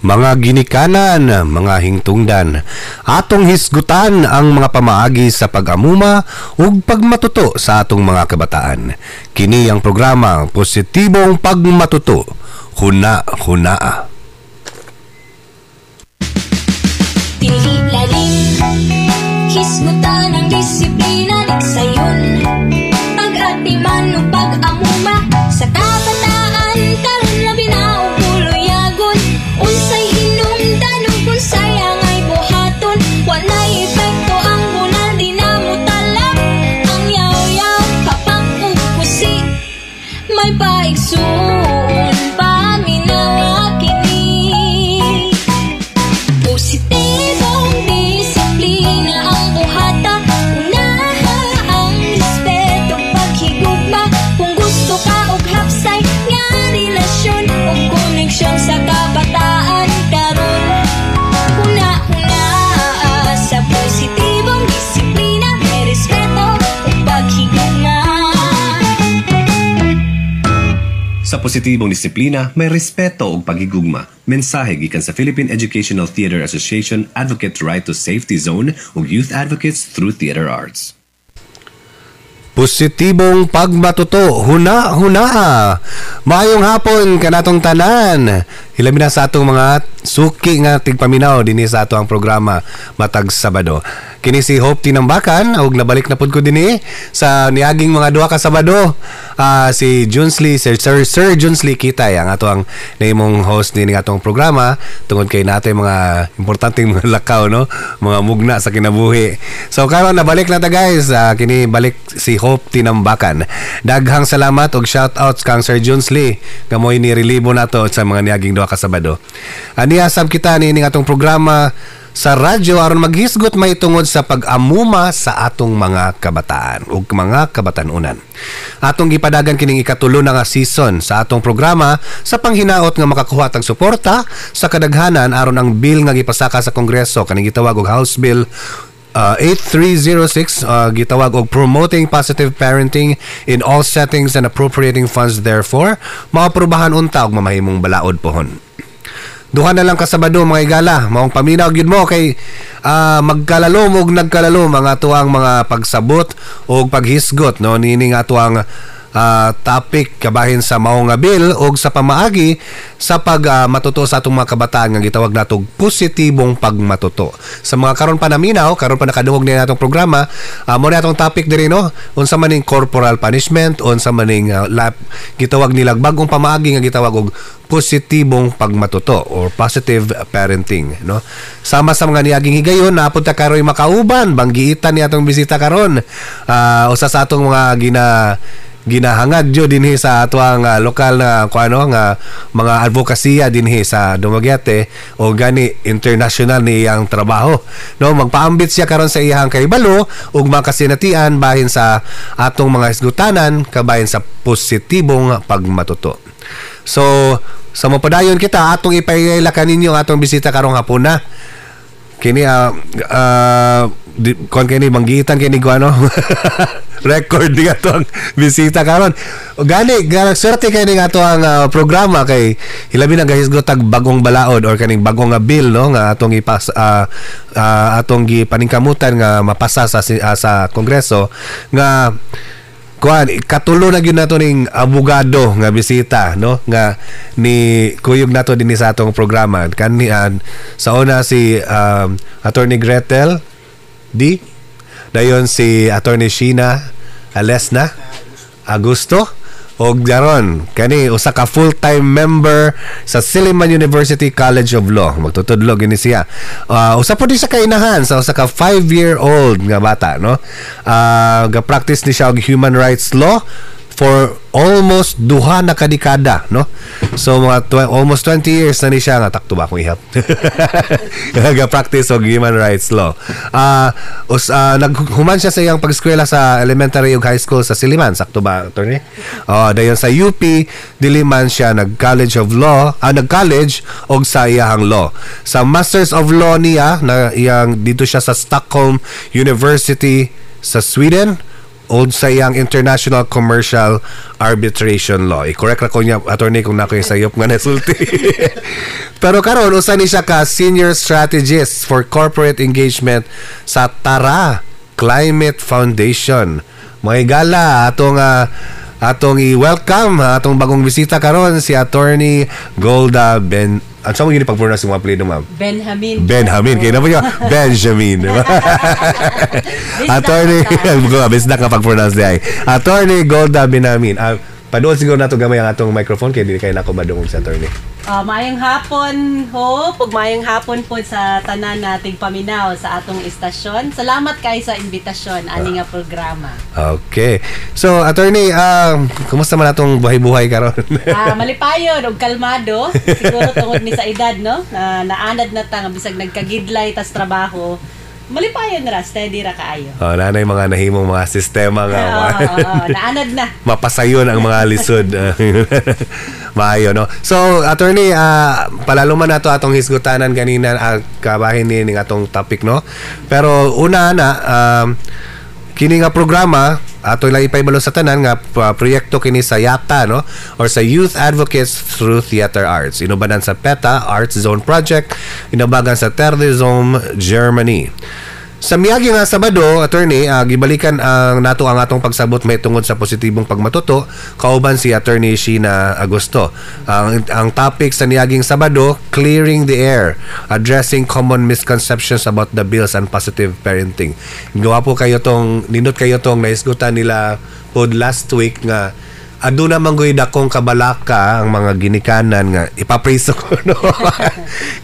Mga ginikanan, mga hingtungdan, atong hisgutan ang mga pamaagi sa pag-amuma ug pagmatuto sa atong mga kabataan. Kini ang programa Positibong Pagmatuto. Huna-hunaa. Tinilalim, hisgutan ang disiplina, liksayon, pag-atiman o pag-amuma sa kabataan, karon labi na o puluyagon, unsay hinungdan o unsay angay buhaton, walay epekto ang bunal, di na mo talab, ang yaw-yaw, kapak o pusi, may paigsoon, paminawa kini. Positibong disiplina ang buhata, unaha ang respeto, paghigugma, kung gusto ka og hapsay nga relasyon o koneksyon sa kabataan karon. Huna-huna sa positibong disiplina, may respeto o paghigugma. Sa positibong disiplina, may respeto ug pagigugma. Mensahe gikan sa Philippine Educational Theater Association, Advocates' Right to Safety Zone ug Youth Advocates through Theater Arts. Positibong pagmatuto, huna-hunaa. Maayong hapon kanatong tanan. Hilabi na sa atong mga suki nga tigpaminaw dinhi sa ato ang programa matag Sabado. Kini si Hope Tinambakan ug nabalik na pud ko dinhi sa niaging mga duha ka Sabado. Si Junsley, Sir Junsley Kitay ang ato ang naimong host dinhi nga atong programa tungod kay natay mga importanteng mga lakaw, no, mga mugna sa kinabuhi. So karon nabalik na ta guys. Kini balik si Hope Tinambakan. Daghang salamat ug shout outs kang Sir Junsley nga mo'y nirelibo nato sa mga niaging duha ka Sabado. Aniyasab kita ni atong programa sa radyo aron maghisgot may tungod sa pag-amuma sa atong mga kabataan ug mga kabatanunan. Atong gipadagan kining ikatulo na nga season sa atong programa sa panghinaot nga makakuha tag suporta sa kadaghanan aron ang bill nga gipasaka sa Kongreso kaning gitawag og House Bill 8306 gitawag og Promoting Positive Parenting in All Settings and Appropriating Funds Therefore maaprubahan unta og mamahimong balaod pohon. Duha na lang ka Sabado mga igala, maong paminaw gyud mo kay magkalalom ug nagkalalom ang atuang mga pagsabot ug paghisgot, no, nining atuang topic kabahin sa mao nga bill ug sa pamaagi sa matuto sa atong mga kabataan nga gitawag natong positibong pagmatuto. Sa mga karon pa naminaw, karon pa nakadungog ni natong programa, mo na atong topic diri, no, unsa man ning corporal punishment, unsa man ning gitawag nila bagong pamaagi nga gitawag og positibong pagmatuto or positive parenting, no. Sama sa mga niaging higayon naapod ta karoy makauban banggiitan ni atong bisita karon usa sa atong mga ginahangad jo dinhi sa atuang lokal na kuano nga mga advokasya dinhi sa Dumaguete o gani international ni iyang trabaho, no. Magpaambit siya karon sa iyang kahibalo ug makasinatian bahin sa atong mga isgutanan kabahin sa positibong pagmatuto. So sa mapadayon kita atong ipahila kaninyo atong bisita karong hapon na kini kon kini banggitan kini guano record di ato ang bisita karon. Gani swerte kay ning ato ang programa kay hilabi na gahisgot tag bagong balaod or kaning bagong nga bill, no, nga atong atong gipaningkamutan nga mapasa sa Kongreso nga katulo na gyud nato ning abogado nga bisita, no, nga ni kuyog nato dinhi sa atong programa kani sa una si Attorney Gretel D. Dayon si Attorney Sheena Alesna Augusto og daron kani usa ka full-time member sa Silliman University College of Law. Magtutudlo gini siya. Usa po di sa kainahan sa usa ka 5-year-old nga bata, no. Ga-practice ni siya og human rights law for almost duha na kadekada, no. So mga almost 20 years na ni siya nga takto ba akong ihap. Ga-practice og human rights law. Naghuman siya sa iyang pag-eskwela sa elementary ug high school sa Silliman, sakto ba, attorney? Dayon sa UP Diliman siya nag-college of law, nag-college og sa iyang law. Sa Masters of Law niya na iyang dito siya sa Stockholm University sa Sweden o sa iyang International Commercial Arbitration Law. I-correct ra ko niya, attorney, kung nako yung sayop nga nasulti. Pero karon usa ni siya ka Senior Strategist for Corporate Engagement sa Tara Climate Foundation. Mga gala, atong i-welcome atong bagong bisita karon si Attorney Golda At saan mo yun pag-pronounce yung mga apelido, ma'am? Benjamin. Kaya na po yun, Benjamin. Attorney, bisda ka pag-pronounce niya. Attorney Golda Benjamin. Padoon siguro na ito gamay ang atong microphone kaya hindi kayo na ako madungog sa attorney. Maayong hapon ho, maayong hapon po sa tanan nating paminaw sa atong istasyon. Salamat kay sa imbitasyon ani nga programa. Okay. So, attorney, kumusta man atong buhay-buhay karon? Malipayon og kalmado. Siguro tungod ni sa edad, no? Naanad na ta nga bisag nagkagidlay tas trabaho. Malipayon ra, steady ra kaayo. Nanay mga nahimong mga sistema nga. Naanad na. Mapasayon ang mga lisod. Maayo, no? So, attorney, palaluman na to atong hisgutanan kanina kabahin ni ning atong topic, no? Pero una na, kini nga programa ato lang ipaybalo sa tanan nga proyekto kini sa YATA, no, or sa Youth Advocates Through Theater Arts, inubanan sa PETA Arts Zone Project, inabagan sa Terdezom, Germany. Sa miyagi nga Sabado, attorney, gibalikan ang nato ang atong pagsabot may tungod sa positibong pagmatuto kauban si Attorney Sheena Agosto. Ang topic sa niyaging Sabado, Clearing the Air, Addressing Common Misconceptions about the Bills and Positive Parenting. Gawa po kayo tong, nindot kayo tong naisgutan nila pod last week nga aduna manggoy dakong kabalaka ang mga ginikanan nga ipapriso ko, no.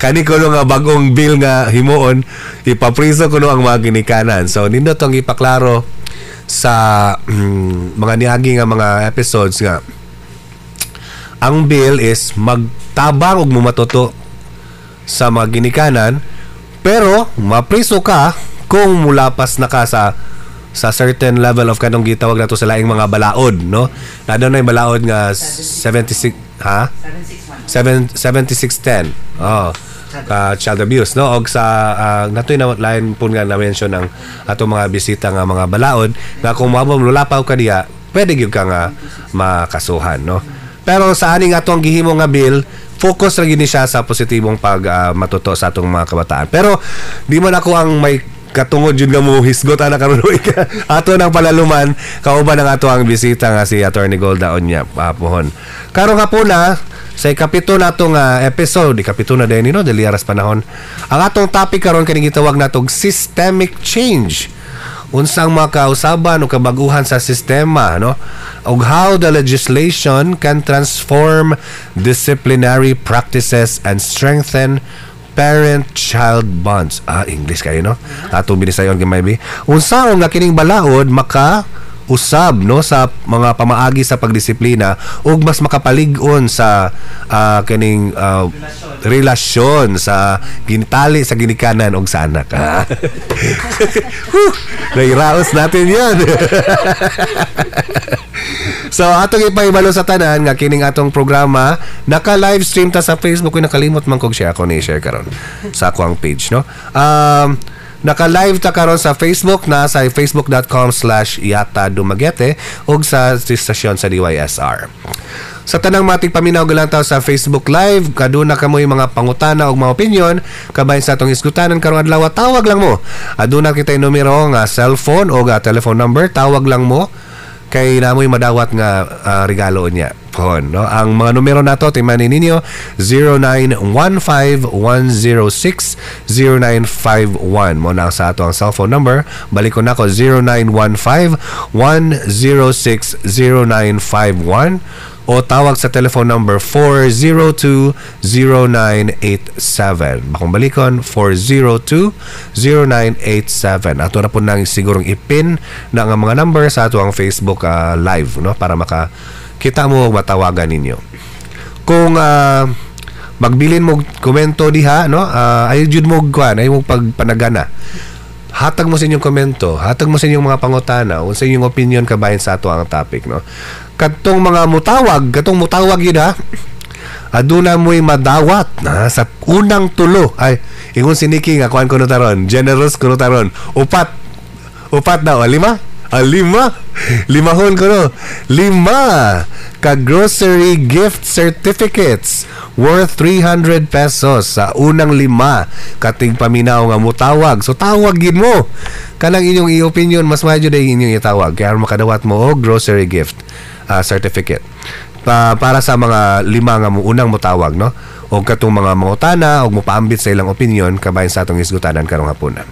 Kani ko nga bagong bill nga himuon, ipapriso ko no ang mga ginikanan. So nindot tong ipaklaro sa mga niagi nga mga episodes nga ang bill is magtabang og mumatuto sa mga ginikanan, pero mapriso ka kung mulapas na ka sa certain level of kanong gitawag nato sa laing mga balaod, no? Nado na yung balaod nga 76 7610. Child abuse, no? Og sa natoy na lain pun nga na mention ng ato mga bisita nga mga balaod nga kung mulapaw ka diya, pwede gyud ka nga makasuhan, no? Pero sa aning atong gihimo nga bill, focus ra gyud ni siya sa positibong matuto sa atong mga kabataan. Pero di man ako ang may katungod yun nga mo hisgot ana karon ato nang palaluman kauban ang ato ang bisita nga si Attorney Golda Onya pohon. Karon nga po na sa ikapito natong episode, ikapito na din, no, dali aras panahon. Ang atong topic karon kini gitawag natong systemic change. Unsang makausaban o kabaguhan sa sistema, no? Og how the legislation can transform disciplinary practices and strengthen parent-child bonds. English kayo, no? Atong binisayon gamay bi. Unsa nga kining balaod maka-usab, no, sa mga pamaagi sa pagdisiplina ug mas makapalig-on sa kining relasyon sa ginitali sa ginikanan og sa anak. Nairaos natin yan. So atong ipaibalo sa tanan nga kining atong programa naka-live stream ta sa Facebook. Kung nakalimot man kog share ako ni share karon sa akong page, no. Naka-live ta karon sa Facebook na sa facebook.com/Yata Dumaguete ug sa stasyon sa DYSR. Sa tanang mating paminaw lang taw sa Facebook Live, kaduna kamoy mga pangutana ug mga opinion kabahin sa atong isgutanan karong adlaw, tawag lang mo. Aduna kitay numero nga cellphone o telephone number, tawag lang mo kay namoy madawat nga regalo niya pohon, no. Ang mga numero nato timanin ninyo 0915-106-0951 mo na sa ato ang cellphone number. Balik ko nako 0915-106-0951 o tawag sa telephone number 402-0987. Bakong balikon 402-0987. Ato na po nang sigurong ipin na nga mga number sa ato ang Facebook live, no, para makakita mo matawagan ninyo. Kung magbilin mo komento diha, no, ayo jud mo kuan, ayo mo pagpanagana. Hatag mo sa inyong komento, hatag mo sa inyong mga pangutana o sa inyong opinion kabahin sa ato ang topic, no. Katong mga mutawag yun, ha, aduna mo'y madawat sa unang tulo. Ay, ingon si Nikki nga kuan kuno taron, generous kuno taron, upat na o 5. Lima. Limahon ko no. 5 ka grocery gift certificates worth 300 pesos sa unang 5 kating paminaw nga mutawag. So tawagin mo. Kanang inyong i-opinion mas medyo dahil inyong itawag. Kaya makadawat mo og grocery gift certificate. Para sa mga 5 nga unang mutawag, no? O katong mga mangutana o mopaambit sa ilang opinion kabayan sa atong isgutanan karong hapunan.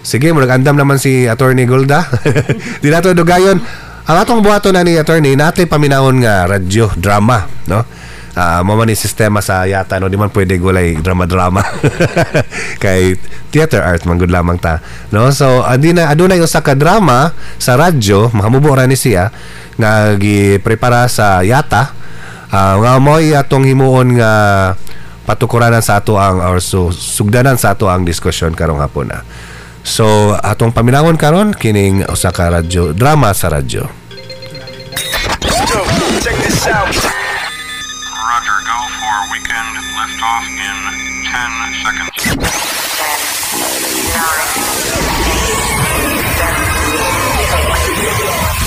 Sige, mag-andam naman si Attorney Golda. Di nato dugayon. Ang atong buhaton na ni Attorney, natin paminahon nga radyo, drama, no? Mama ni sistema sa yata, no? Di man pwede gulay drama-drama. Kay theater art, manggod lamang ta. No? So, adunay usa ka drama sa radyo, mahamubo ra ni siya, nga giprepara sa yata, nga mo'y atong himuon nga patukuranan sa ato ang, or sugdanan sa ato ang diskusyon karong hapon na. So, atong paminawon karon kining usa ka radyo, drama sa radyo. Check this out. Roger, go for weekend liftoff in 10 seconds. 10, 9, 8, 7, 6,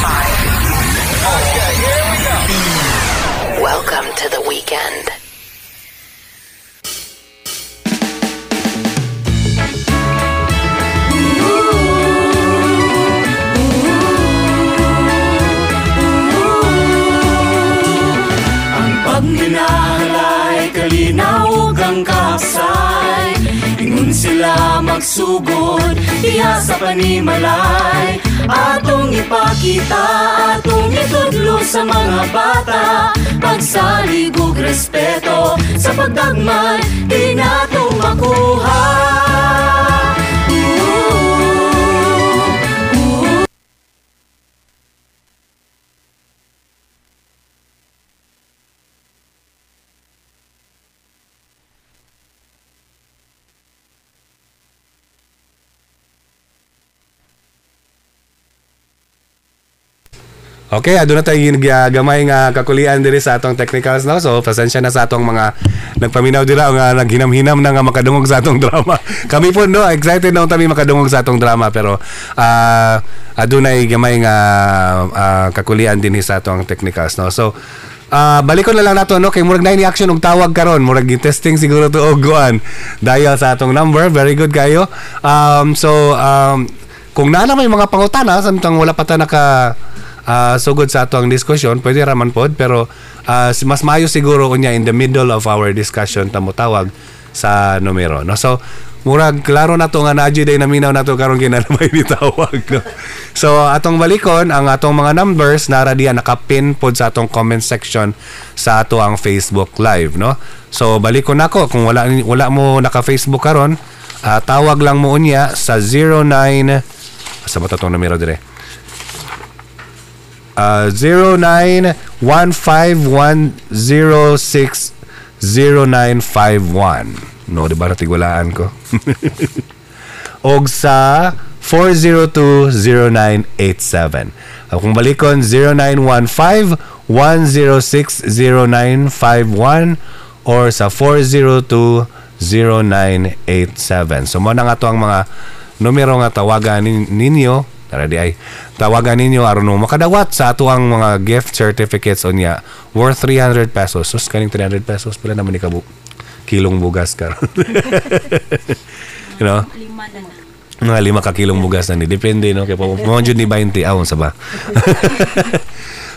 5. Okay, here we go. Welcome to the weekend. Pag minahalay, kalinaw kang kahapsay, ingon sila magsugod, diha sa panimalay. Atong ipakita, atong itudlo sa mga bata, pagsalig ug respeto, sa pagdagman, di nato makuha. Okay, aduna tayo gamay nga kakulian diri sa atong technicals, no? So pasensya na sa atong mga nagpaminaw dira nga naghinam-hinam na nga makadungog sa atong drama. Kami po no, excited na kami makadungog sa atong drama, pero adunay gamay nga kakulian din sa atong technicals, no? So balikon na lang nato, no, kay murag na ni action og tawag karon, murag testing siguro to og guan dial sa atong number. Very good kayo. Kung naana may mga pangutana samtang wala pa ta naka sugod sa ato ang diskusyon, pwede raman pod, pero mas maayo siguro unya in the middle of our discussion tamo tawag sa numero, no? So murag klaro na to nga naadyo day naminaw nato karon kinanamay ni tawag, no? So atong balikon ang atong mga numbers nara diya nakapin pod sa atong comment section sa ato ang Facebook live, no? So balikon nako kung wala mo naka Facebook karon, tawag lang mo unya sa 09 sa ba tong numero dire? 0915-106-0951. No, diba natigulaan ko? Og sa 402-0987. Kung balikon, 0915-106-0951 or sa 402-0987. So, mo na nga to ang mga numero nga tawagan ninyo. Tara di ay tawagan ninyo aron mo makadawat sa ato ang mga gift certificates onya worth 300 pesos. Sus kaning 300 pesos pala naman ni kilong bugas ka. You know? 5 na. Mga 5 ka kilong bugas na ni. Depende, no? Kaya mo jud ni 20 awon sa ba.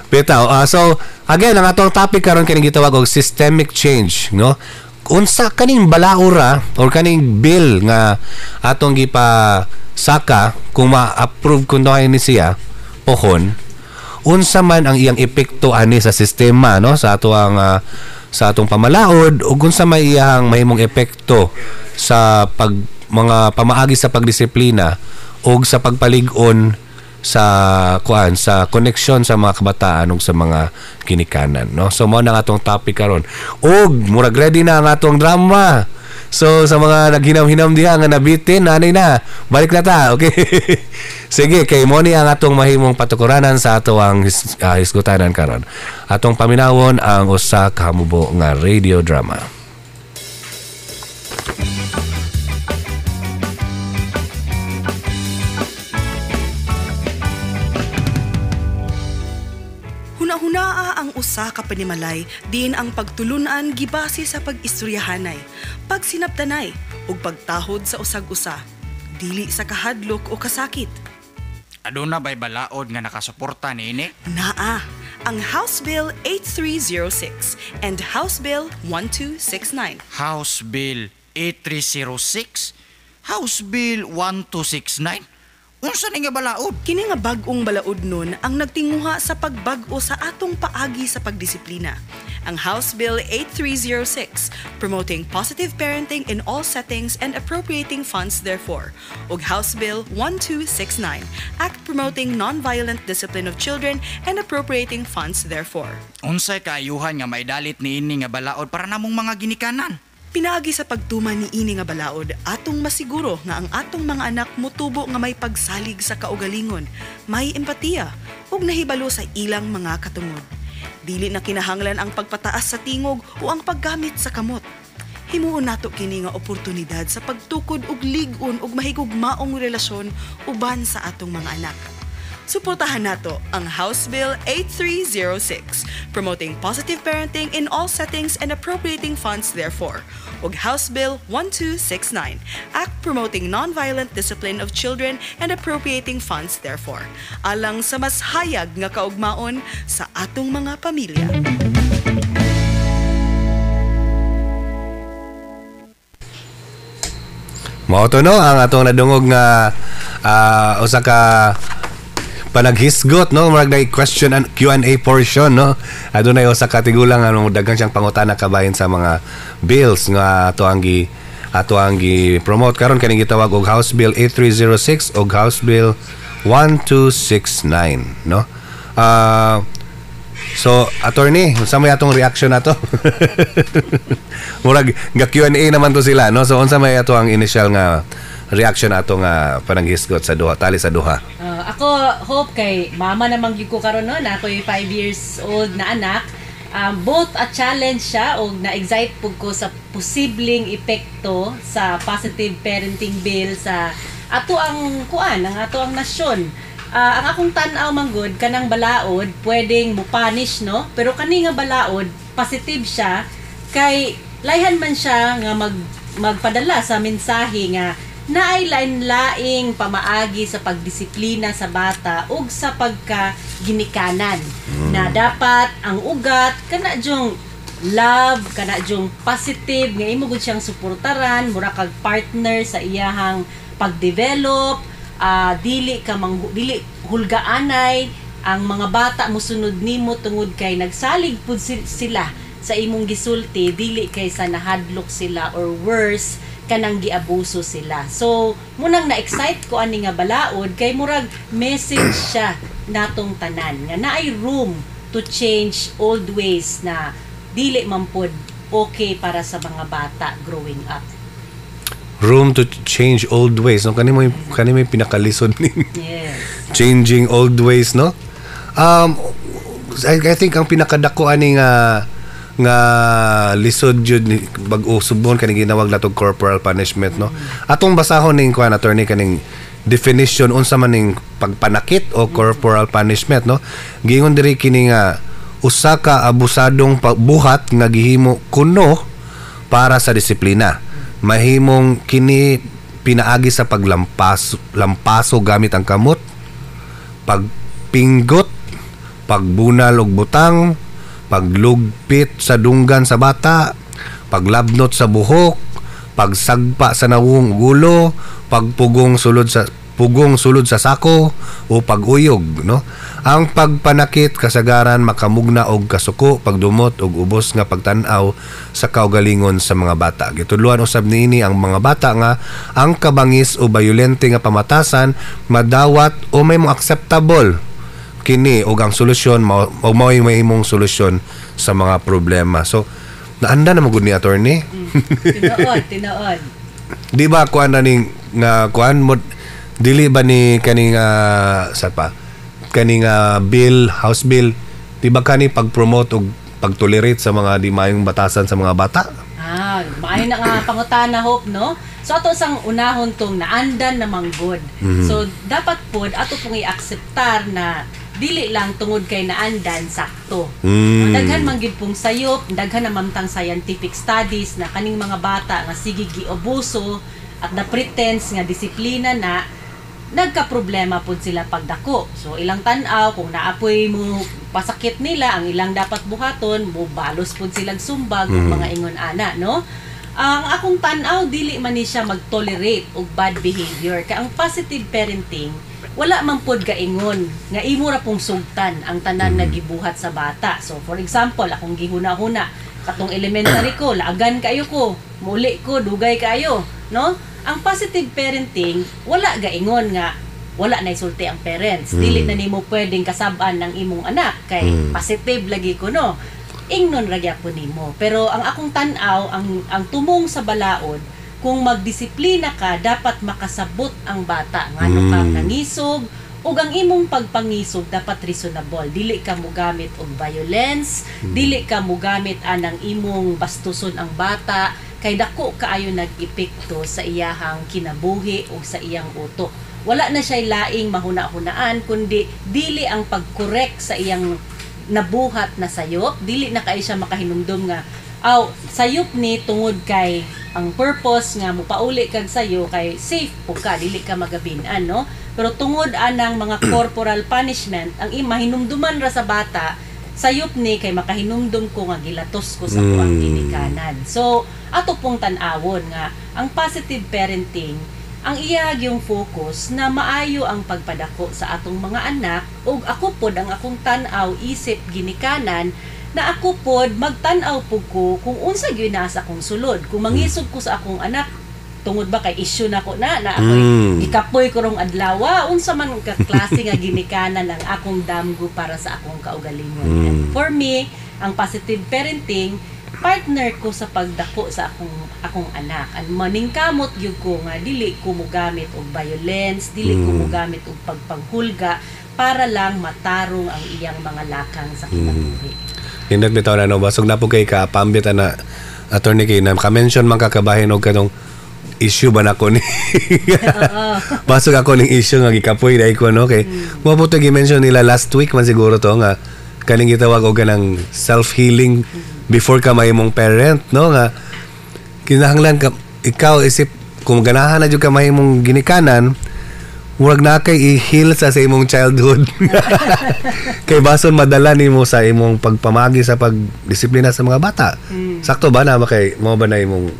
Bitaw. So again, ang atong topic karon kining gitawag og systemic change, no? Unsa kaning balaura or kaning bill nga atong gipa saka kung ma-approve kun daw ni siya pohon, unsa man ang iyang epekto ani sa sistema, no, sa ato ang sa atong pamalaod, ug unsa may iyang mahimong epekto sa mga pamaagi sa pagdisiplina ug sa pagpalig-on sa connection sa mga kabataan ug sa mga kinikanan, no? So mao na atong topic karon. Ug murag ready na ang atong drama. So sa mga naghinam-hinam diha nga nabitin, nanay na, balik na ta, okay? Sige, kay mo ni ang atong mahimong patukuranan sa ato ang hiskutanan karon. Atong paminawon ang usa ka hamubo nga radio drama. Naa ang usa ka panimalay diin ang pagtulunan gibase sa pag-istoryahanay, pagsinabtanay ug pagtahod sa usag-usa, dili sa kahadlok o kasakit. Aduna ba'y balaod nga nakasuporta niini? Naa ang House Bill 8306 and House Bill 1269. House Bill 8306? House Bill 1269? Unsa ni nga balaod? Kini nga bag-ong balaod nun ang nagtinguha sa pagbag-o sa atong paagi sa pagdisiplina. Ang House Bill 8306, promoting positive parenting in all settings and appropriating funds therefore. Ug House Bill 1269, Act promoting non-violent discipline of children and appropriating funds therefore. Unsay kaayuhan nga maidalit niini nga balaod para namong mga ginikanan? Pinaagi sa pagtuman ni ini nga balaod, atong masiguro nga ang atong mga anak mutubo nga may pagsalig sa kaugalingon, may empatiya, ug nahibalo sa ilang mga katungod. Dili na kinahanglan ang pagpataas sa tingog o ang paggamit sa kamot. Himuon nato kini nga oportunidad sa pagtukod ug lig-on ug mahigugmaong relasyon uban sa atong mga anak. Suportahan nato ang House Bill 8306, promoting positive parenting in all settings and appropriating funds therefore, ug House Bill 1269, Act promoting non-violent discipline of children and appropriating funds therefore, alang sa mas hayag nga kaugmaon sa atong mga pamilya. Mao to no ang atong nadungog nga usa ka panaghisgot no, marag na question and Q&A portion no. Adunay usa ka tigulang ano daghang siyang pangutana kabahin sa mga bills nga ato ang promote karon kaning gitawag og House Bill 8306 ug House Bill 1269 no. So attorney, unsa may atong reaction nato? Murag nga Q&A naman to sila no. So unsa may ato ang initial nga reaction ato nga pananghisgot sa duha tali sa duha? Ako hope kay mama namang gyud ko karon no, na ako'y 5 years old na anak. Both a challenge siya o na-excite pug ko sa posibleng epekto sa positive parenting bill sa ato ang ato ang nasyon. Ang akong tan-aw manggod kanang balaod pwedeng mo-punish no, pero kani nga balaod positive siya kay layhan man siya nga magpadala sa mensahe nga naay lain-laing pamaagi sa pagdisiplina sa bata ug sa pagkaginikanan na dapat ang ugat kana jung love, kana jung positive nga imo gud siyang suportaran mura kag partner sa iyahang pagdevelop, dili hulgaanay ang mga bata mosunod nimo tungod kay nagsalig pud sila sa imong gisulti, dili kay sa nahadlok sila or worse kanang giabuso sila. So munang na-excite ko ani nga balaod kay murag message siya natong tanan nga naay room to change old ways na dili man pod okay para sa mga bata growing up. Room to change old ways no, kani mo pinakalisod ni yes. Changing old ways no. I think ang pinakadako ani nga lisod jud ni bag-o subon kaning ginawag natong corporal punishment no. Atong basahon ning kuan attorney kaning definition unsa man ning pagpanakit o corporal punishment no. Giingon diri kini nga usa ka abusadong buhat nga gihimo kuno para sa disiplina. Mahimong kini pinaagi sa lampaso gamit ang kamot, pagpinggot, pagbunal og butang, paglugpit sa dunggan sa bata, paglabnot sa buhok, pagsagpa sa nawong gulo, pagpugong sulod sa sako o paguyog no. Ang pagpanakit kasagaran makamugna og kasuko, pagdumot og ubos nga pagtan-aw sa kaugalingon sa mga bata. Gitudloan usab niini ang mga bata nga ang kabangis o bayolente nga pamatasan madawat o may mo acceptable kini og ang solusyon o mao'y mahimong solusyon sa mga problema. So naanda na magud ni attorney. Tinood. Di ba kuan na ning nga kuan mo dili ba ni kaning bill, house bill, di ba kani pag-promote og pag-tolerate sa mga di maayong batasan sa mga bata? Maayo na nga pangutana hope no. So ato sang unahon tong naandan na manggod. So dapat pod ato pong i-akseptar na dili lang tungod kay naandan sakto. Daghan man gid pong sayop, daghan na mamtang scientific studies na kaning mga bata nga sige giobuso at na pretense nga disiplina na nagka-problema pud sila pagdako. So ilang tan-aw kung naapoy mo pasakit nila ang ilang dapat buhaton, mo balos pud silang sumbag mga ingon ana, no? Ang akong tan-aw dili man ni siya mag-tolerate og bad behavior. Kay ang positive parenting wala man pod gaingon nga imo ra pong sugtan ang tanan nga gibuhat sa bata. So for example, akong gihuna-huna katong elementary ko, laagan kayo ko, muli ko, dugay kayo, no? Ang positive parenting wala gaingon nga wala na isulti ang parents. Dili na nimo pwedeng kasab-an ng imong anak kay positive lagi ko, no? Ingnon ra gyapon nimo. Pero ang akong tan-aw, ang tumong sa balaod, kung magdisiplina ka, dapat makasabot ang bata. Ngano ka nangisog, o ang imong pagpangisog dapat reasonable. Dili ka mo gamit og violence, dili ka mo gamit anang imong bastuson ang bata, kay dako kaayo nag-epekto sa iyahang kinabuhi o sa iyang utok. Wala na siya laing mahuna-hunaan, kundi dili ang pag-correct sa iyang nabuhat na sayop, dili na kay siya makahinumdum nga sayop ni tungod kay ang purpose nga mupauli kag sayo kay safe po ka, dili ka magabinan, no? Pero tungod anang mga corporal punishment, ang mahinumduman ra sa bata, sayop ni kay makahinumdum ko nga gilatos ko sa kuang ginikanan. So ato pong tan-awon nga ang positive parenting, ang iyag yung focus na maayo ang pagpadako sa atong mga anak, ug ako pod ang akong tan-aw isip ginikanan na ako pod magtan-aw po ko kung unsa gyud nasa akong sulod. Kung mangisog ko sa akong anak tungod ba kay issue na ko na ako'y gikapoy ko rong adlaw, unsa man ka klase nga ginikanan ang akong damgo para sa akong kaugalingon. And for me, ang positive parenting partner ko sa pagdako sa akong anak. And maningkamot gyud ko nga dili ko mogamit og violence, dili ko mogamit og pagpanghulga para lang matarong ang iyang mga lakang sa kinabuhi. Hindot bitaw na no, basog na po kay kapambit na attorney kay na ka-mention man kakabahin og katong issue ba nako ni basog ako ning issue nga gikapoy dai ko, no? Kay mo po to gi-mention nila last week man siguro to nga kaning gitawag og ganang self-healing before ka mahimong parent, no? Nga kinahanglan ka ikaw isip kung ganahan na jud ka mahimong ginikanan, huwag na kay i-heal sa imong childhood. Kay bason madala nimo sa imong pagpamagi sa pagdisiplina sa mga bata. Sakto ba na kay mo ba na imong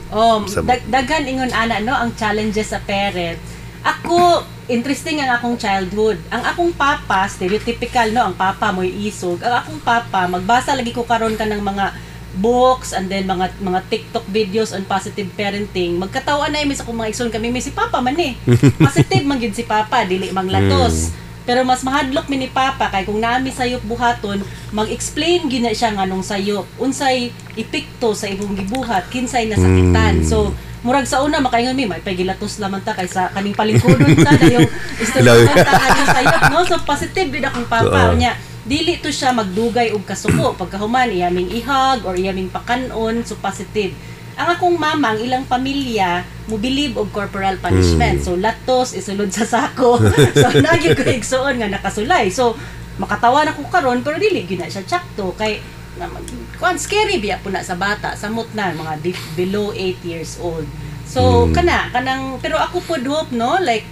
daghan ingon ana, no, ang challenges sa parents. Ako interesting ang akong childhood. Ang akong papa stereotypical, no, ang papa mo'y isog. Ang akong papa magbasa lagi ko karon ka ng mga books and then mga TikTok videos on positive parenting. Magkatawa na sa akong mga igsoon kami may si papa man eh. Positive man gyud si papa, dili manglatos. Pero mas mahadlok mi ni papa kay kung naami sayop buhaton, mag-explain gyud na siya nganong sayop. Unsay epekto sa imong gibuhat, kinsay nasakitan. So murag sa una makaingon mi may pagilatos lamang ta kaysa kaning palingkodon sa yung istorya ta kaning sayop, no? So positive gid akong papa nya. Dili to siya magdugay og kasuko pagkahuman iyaming ihag or iyaming pakanon, so positive. Ang akong mama, ang ilang pamilya mo believe og corporal punishment. So latos isulod sa sako. So nagyo ko igsuon nga nakasulay. So makatawa na ko karon pero dili gyud na siya tsakto kay scary biya po na sa bata, samot na mga below 8 years old. So kanang pero ako po hope, no, like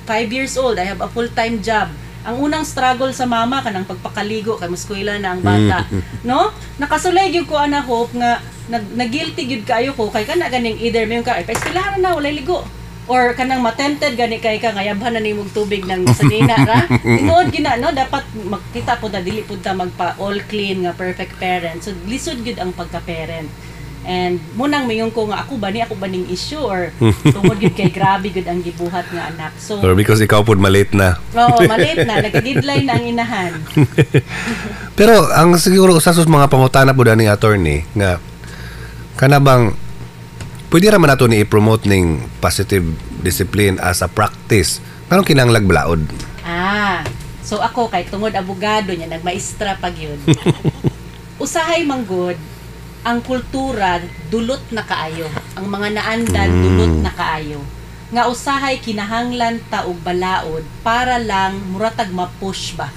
5 years old, I have a full-time job. Ang unang struggle sa mama kanang pagpakaligo kay muskwela na ang bata, no? Nakasulay gyud ko ana hope nga nag-guilty gyud kayo ko kay kana ganing either mayon ka ay paeskwelahan na walay ligo or kanang matempted gani kay ka ngayabhan na nimog tubig nang sanina ra. Tinuod gina, no, dapat magkita po ta dili pud ta magpa all clean nga perfect parent. So lisod gyud ang pagka-parent. And munang mayon ko nga ako ba ning issue or tungod gid kay grabe gud ang gibuhat nga anak. So or because ikaw pud malate na. Oo, malate na, nagka-deadline na ang inahan. Pero ang siguro sa mga pangutana pud ani attorney nga kana bang pwede ra man nato ni i-promote ning positive discipline as a practice. Kanang kinahanglag balaod? So ako kay tungod abogado nya nagmaestra pag yun. Usahay manggod ang kultura dulot na kaayo. Ang mga naandan dulot na kaayo. nga usahay kinahanglan ta og balaod para lang muratag ma-push ba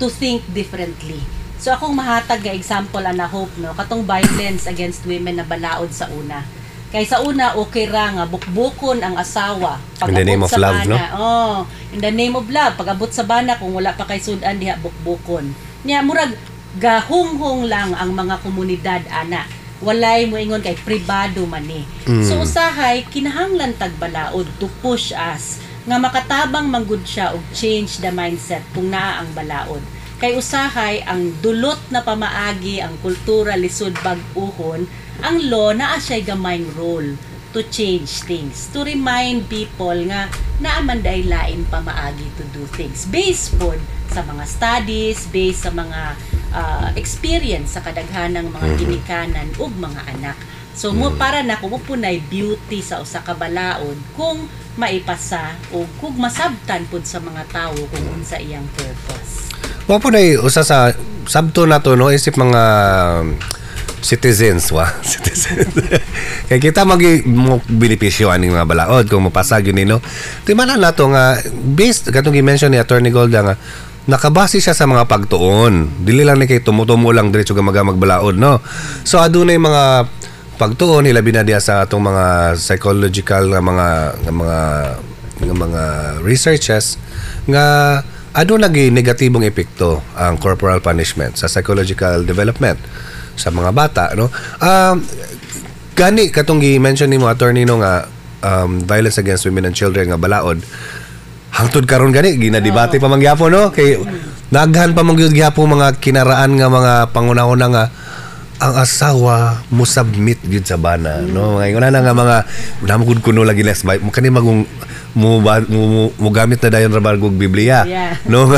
to think differently. So akong mahatag nga example ana hope no katong violence against women na balaod sa una. Kay sa una okay ra nga bukbukon ang asawa in the name of sa love, bana. no? In the name of love, pag-abot sa bana kung wala pa kay sudan diha bukbukon. Nya murag gahunghong lang ang mga komunidad ana. Walay mo ingon kay pribado man ni. So usahay kinahanglan tag balaod to push us nga makatabang manggud siya og change the mindset kung naa ang balaod. Kay usahay ang dulot na pamaagi ang kultura lisod bag-uhon, ang law naa siya gamayng role to change things, to remind people nga naa man day lain pamaagi to do things based pod sa mga studies, based sa mga experience sa kadaghanang mga ginikanan ug mga anak. So mo para na ko punay beauty sa usa ka balaod kung maipasa o kung masabtan pud sa mga tawo kung unsa iyang purpose. Mo po na usa sa sabto na to no isip mga citizens citizens. Kaya kita mo benepisyo aning mga balaod kung mapasa gyud nino. Timanan nato nga based katong gi-mention ni Attorney Golda nga nakabase siya sa mga pagtuon. Dili lang ni kay tumutumo lang diretso ga magbalaod no. So adunay mga pagtuon hilabi na diya sa atong mga psychological nga mga researches nga adto nagi negatibong epekto ang corporal punishment sa psychological development sa mga bata no. Gani katong gi-mention nimo attorney no nga violence against women and children nga balaod hangtod karon gani ginadebate pa man gyapon no kay naghan pa man gyud gyapon mga kinaraan nga mga pangunahuna nga ang asawa mo submit gyud sa bana no ngayon na nga mga namugud kuno lagi less by kani magong mo gamit na dayon ra bagog Biblia no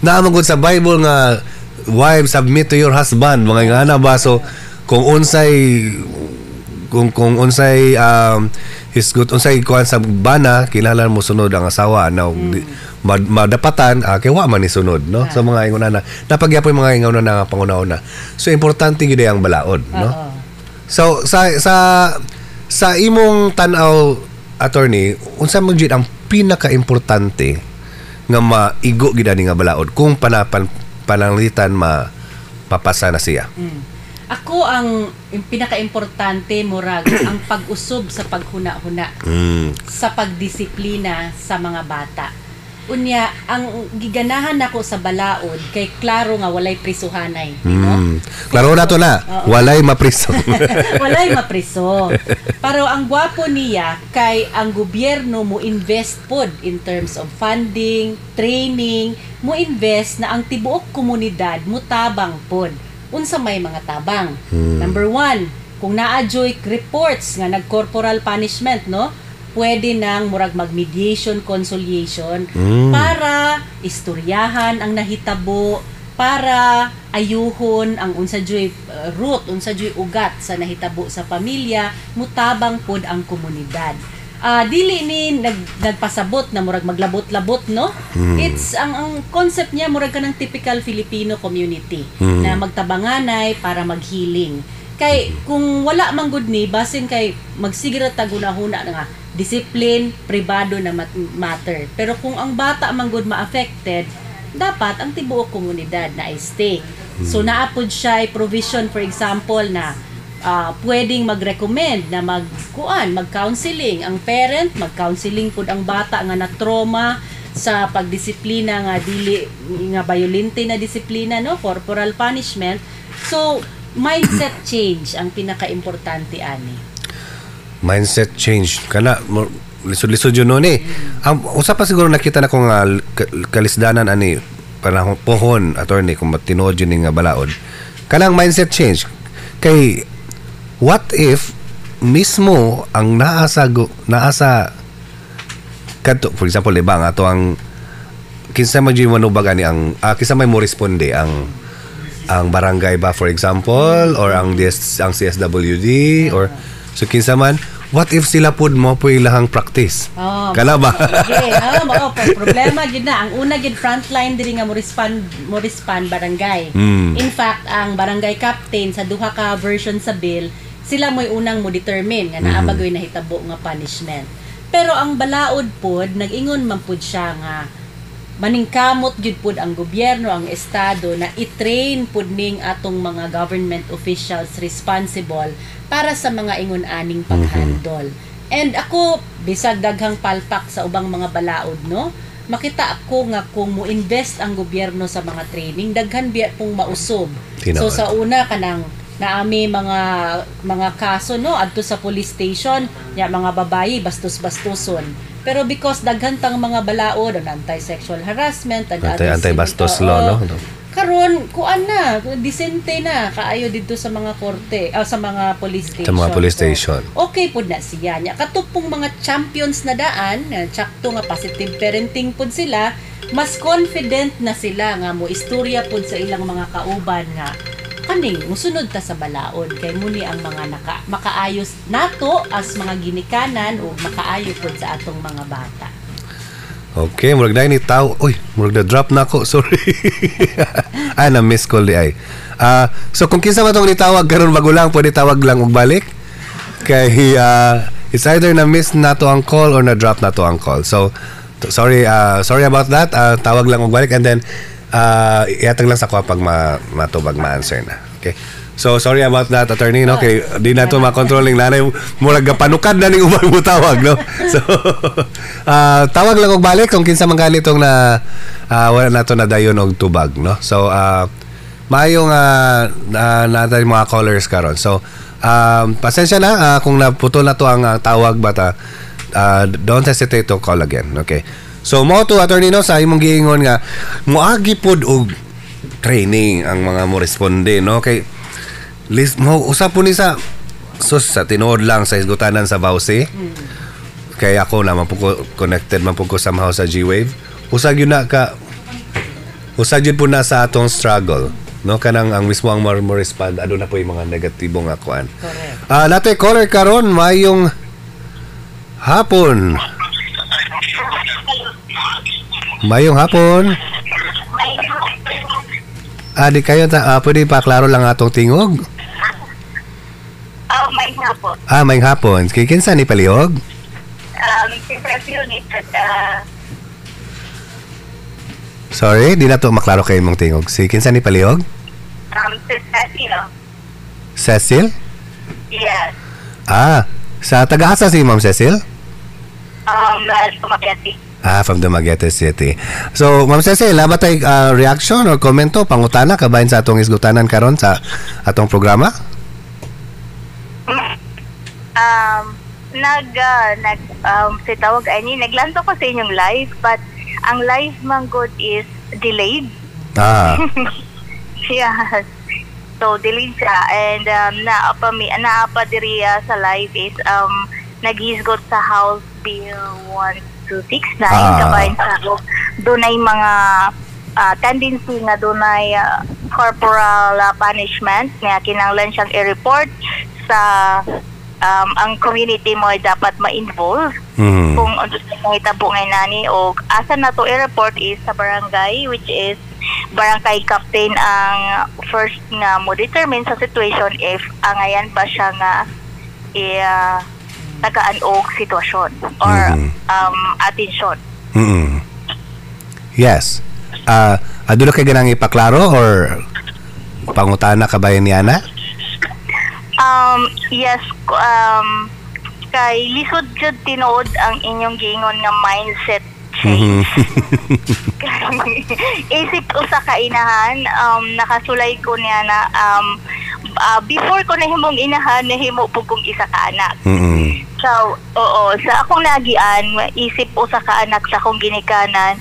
namugud sa Bible nga wives submit to your husband mga ngana ba so kung unsay hisgot unsay kuan sa bana kinahanglan mo sunod ang asawa na madapatan kay wa man ni sunod no so mga inguna na napagyapoy mga inguna na pangunahuna so importante gyud ang balaod no so sa imong tan-aw attorney unsa man gyud ang pinaka-importante nga maigo gyud ani nga balaod kung pananglitan mapapasa na siya. Ako ang pinaka-importante murag ang pag-usob sa paghuna-huna sa pagdisiplina sa mga bata. Unya ang giganahan nako sa balaod kay klaro nga walay prisuhanay, no? Klaro na to na, walay mapriso. Walay mapriso. Pero ang gwapo niya kay ang gobyerno mo invest pod in terms of funding, training, mo invest na ang tibuok komunidad mo tabang pod. Unsa may mga tabang. Number 1, kung naadyoy reports nga nag-corporal punishment, no? Pwede nang murag mag-mediation, conciliation para istoryahan ang nahitabo, para ayuhon ang unsa joy root, unsa joy ugat sa nahitabo sa pamilya, mutabang pod ang komunidad. Dili ni nagpasabot na murag maglabot-labot no. It's ang concept niya murag kanang typical Filipino community na magtabanganay para maghealing. Kay kung wala man gud ni basin kay magsigira tagunahuna nga discipline pribado na matter. Pero kung ang bata man gud ma-affected, dapat ang tibuok komunidad na ay stake. So naapod siya provision for example na pwedeng mag-recommend na mag-counseling ang parent, mag-counseling pud ang bata nga na-trauma sa pagdisiplina nga dili nga violente na disiplina no, corporal punishment. So mindset change ang pinaka-importante ani. Mindset change kana lisod-lisod yun no ni. Ang usa pa siguro nakita na ko nga kalisdanan ani panahon pohon attorney kung matinuod yun nga balaod. Kanang mindset change kay what if mismo ang naasa kadto for example libang ato ang kinsa man gyud manubag ani ang kinsa may mo responde ang barangay ba for example or ang CSWD or so kinsa man what if sila pud mo po ilahang practice kana ba problema gid na ang una gid frontline diri nga mo respond barangay. In fact ang barangay captain sa duha ka version sa bill sila mo'y unang mo determine nga naa bagoy nahitabo nga punishment. Pero ang balaod pod nag-ingon man pod siya nga maningkamot gyud pod ang gobyerno, ang estado na i-train pod ning atong mga government officials responsible para sa mga ingon-aning paghandle. And ako bisag daghang palpak sa ubang mga balaod, no? Makita ako nga kung mo invest ang gobyerno sa mga training, daghan biya pong mausob. So sa una kanang naami mga kaso, no, adto sa police station ya mga babayi bastos-bastoson. Pero because daghan tang mga balaod, anti-sexual harassment, anti-bastos law, no? Karon kuan na, disente na kaayo dito sa mga korte, sa mga police station. Sa mga police station. So, okay pud na siya nya. Katupong mga champions na daan, tsakto nga positive parenting pud sila, mas confident na sila nga mo istorya pud sa ilang mga kauban nga kaning musunod ta sa balaod kay muni ang mga makaayos nato as mga ginikanan o makaayo pud sa atong mga bata. Okay, murag na ni tao. Uy, murag na drop na ako. Sorry. Ay, na-miss call di ay. So kung kinsa man tong nitawag karon bago lang, pwede tawag lang og balik. Kay it's either na-miss na to ang call or na-drop na to ang call. So sorry about that. Tawag lang og balik and then iatag lang sa ko pag matubag ma-answer na. Okay. So sorry about that, attorney, no? Kay di na to ma-controlling nanay murag gapanukad na ning ubang mo tawag, no? So tawag lang og balik kung kinsa man gali tong na wala na to na dayon og tubag, no? So maayong natay mga callers karon. So pasensya na kung naputol na to ang tawag, but don't hesitate to call again, okay? So mo to, attorney, no, sa imong giingon nga moagi pod og training ang mga mo responde, no? Kay list mo usap po ni sa tinuod lang sa isgutanan sa Bausi. Kay ako na connected man po ko somehow sa G-Wave. Usag yun po na sa atong struggle, no? Kanang ang mismo ang mo respond ado na po yung mga negatibong akuan. Correct. Natay caller karon, mayong hapon. Mayong hapon. Di kayo pwede pa klaro lang atong tingog. Mayong hapon. Mayong hapon. Kinsa ni palihog? Sorry, di na to maklaro kayo mong tingog. Kinsa ni palihog? Cecil. Cecil? Yes. Sa taga-asa si Ma'am Cecil? Dumaguete. From Dumaguete City. So, Ma'am Cecil, ba tay reaction or komento, pangutana kabahin sa atong isgutanan karon sa atong programa? Si tawag ani naglanto ko sa inyong live, but ang live man good is delayed. Yes. So delayed siya, and naapa diri sa live is naghisgot sa House Bill 1269 kabahin sa dunay mga tendency nga dunay corporal punishment nga kinahanglan siyang i-report sa ang community mo ay dapat ma-involve kung ano sa hitabo ngay nani, o asa na to i-report is sa barangay, which is barangay captain ang first nga mo determine sa situation if angayan ba siya nga tagaan og sitwasyon or atensyon. Yes. Aduna kay ganang ipaklaro or pangutana kabayan ni Ana? Yes, kay lisod jud tinuod ang inyong giingon nga mindset change. Isip usa ka inahan, nakasulay ko niya na before ko nahimong inahan, nahimo po kong isa ka anak. So, sa akong nagian, isip usa ka anak sa akong ginikanan,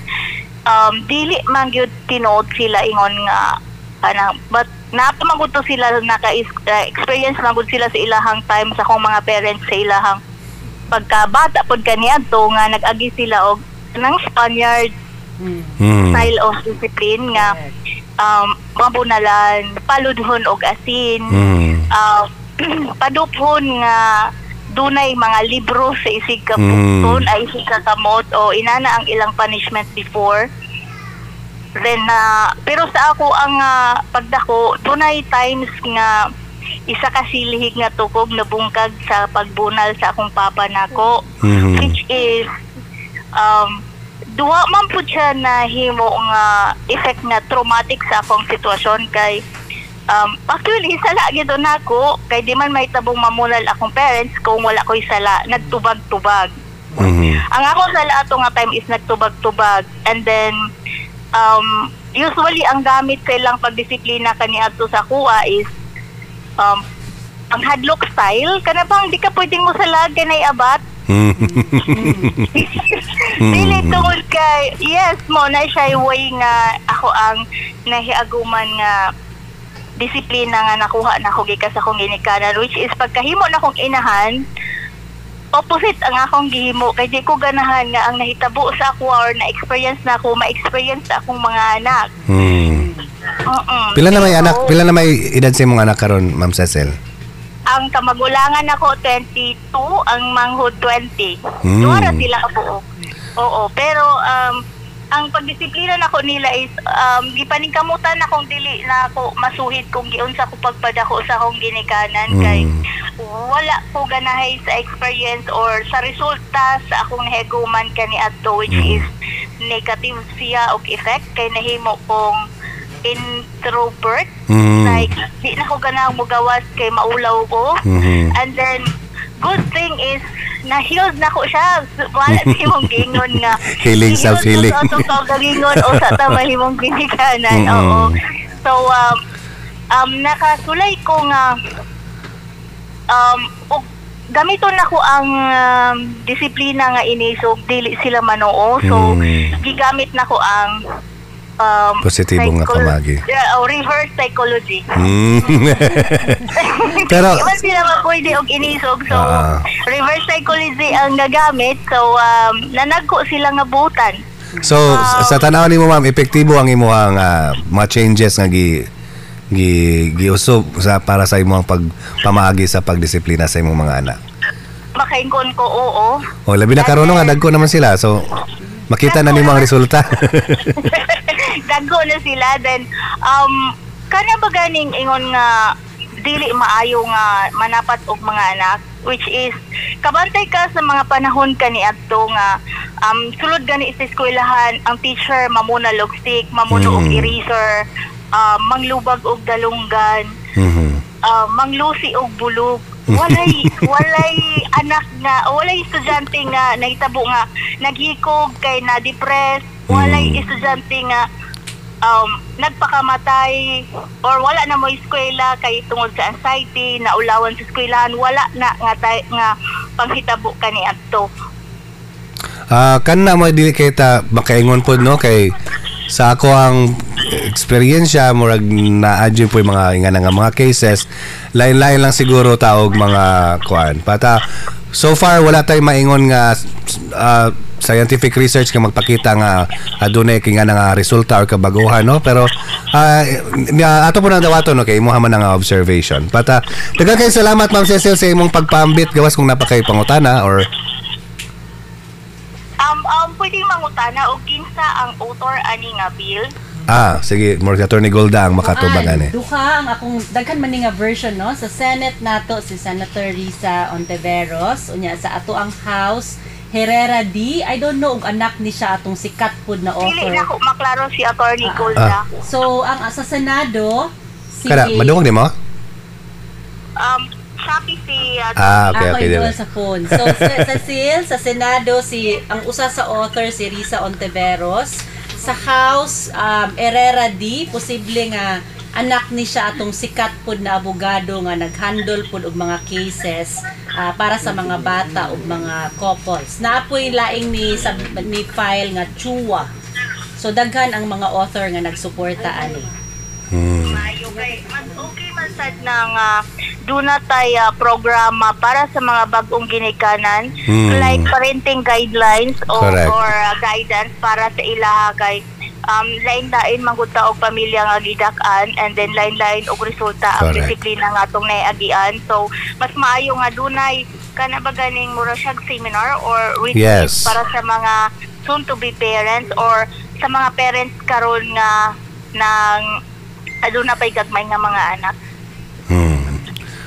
dili man gyud tinuod sila ingon nga kanang, but napamaguto sila, naka-experience magud sila sa ilahang time sa akong mga parents sa ilahang pagkabata pod kaniadto nga nag-agi sila og nang Spaniard style of discipline nga mabunalan, paludhon og asin, paduphon nga dunay mga libro sa isig ka pukton ay isig ka kamot o inana ang ilang punishment before. Then pero sa ako ang pagdako dunay times nga isa ka silihig nga tukog nabungkag sa pagbunal sa akong papa nako, which is duwa man po siya na himo nga effect nga traumatic sa akong sitwasyon kay actually sala gid nako kay di man mahitabong mamunal akong parents kung wala ko'y sala, nagtubag-tubag. Ang akong sala ato nga time is nagtubag-tubag, and then usually ang gamit sa ilang pagdisiplina kaniadto sa kuha is ang hadlock style kana bang di ka pwedeng mo salag kanay abat. Dili tungod kay yes mo na siya way nga ako ang nahiaguman nga disiplina nga nakuha na ko gikas akong ginikanan, which is pagkahimo na akong inahan opposite ang akong gihimo kay di ko ganahan nga ang nahitabo sa ako or na-experience na ako ma-experience sa akong mga anak. Pila na may anak? Pila na may edad sa imong anak karon, Ma'am Cecil? Ang kamagulangan ako 22, ang manghod 20. Duwara sila kabuok. Oo, pero ang pagdisiplina nako nila is gipaningkamutan akong dili na ako masuhid kung giunsa ko pagpadako sa akong ginikanan kay wala ko ganahay sa experience or sa resulta sa akong naheguman kaniadto, which is negative siya og effect kay nahimo kong introvert, like di na ko ganang mugawas kay maulaw ko, and then good thing is na-healed na ko siya. Wala simong gingon nga healing, self-healing. Healed ko sa gingon o sa tamahimong ginikanan. Oo. So, nakasulay ko nga gamiton na ko ang disiplina nga ini, so dili sila manoo. So, gigamit na ko ang positibo nga kamagi. Reverse psychology. Pero iwan sila mapwede og inisog, so reverse psychology ang nagamit, so nanagko sila nga butan. So sa tanaw nimo, ma'am, epektibo ang imong mga changes nga giusog sa para sa imong pagpamaagi sa pagdisiplina sa imong mga anak? Makaingkon ko, oo. O labi na karon nga dagko naman sila, so makita na nimo ang resulta. Dagko na sila, then kana ba ganing ingon nga dili maayo nga manapat og mga anak, which is kabantay ka sa mga panahon kaniadto nga sulod gani sa eskwelahan ang teacher mamuna og stick, mamuno og eraser, manglubag og dalunggan, manglusi og bulog. walay anak nga, walay estudyante nga nahitabo nga naghikog kay na depressed, walay estudyante nga nagpakamatay or wala na mo eskwela kay tungod sa anxiety, na ulawan sa eskwelahan, wala na nga panghitabo kaniadto. Kanna mo dili kay ta makaingon pod, no, kay sa ako ang eksperyensya murag na-adjun po yung mga cases, lain-lain lang siguro taog mga kuan pata. So far wala tay maingon nga scientific research nga magpakita nga adunay kay nga resulta or kabaguhan, no, pero ato po nang dawato, no, kay imo man nga observation pata. Daghang kay salamat, Ma'am Cecil, sa imong pagpambit gawas kung napakay pangutana or pwedeng mangutana og kinsa ang author ani nga bill. Sige, more Attorney Golda ang makatubag ani. Duha ang akong daghan man nga version, no, sa Senate nato si Senator Risa Ontiveros, unya sa ato ang House Herrera D. I don't know og anak ni siya atong sikat pud na author. Dili na ko maklaro si Attorney Golda. So ang sa Senado si madungog nimo? Shopee si okay. Sa phone. So sa Senado si ang usa sa author si Risa Ontiveros. Sa House Herrera D, posible nga anak ni siya atong sikat pud na abogado nga naghandle pud og mga cases para sa mga bata ug mga couples. Naapoy laing ni file nga Chua. So daghan ang mga author nga nagsuporta ani. Okay man sad nang duna tay programa para sa mga bagong ginikanan, like parenting guidelines or guidance para sa ilaha kay lain-lain manggudta og pamilya nga gidak-an, and then lain-lain og resulta ang disiplina nga atong naiagian. So mas maayo nga dunay kana ba ganing mura siyag seminar or retreat para sa mga soon to be parents or sa mga parents karon nga nang aduna pay gagmay nga mga anak.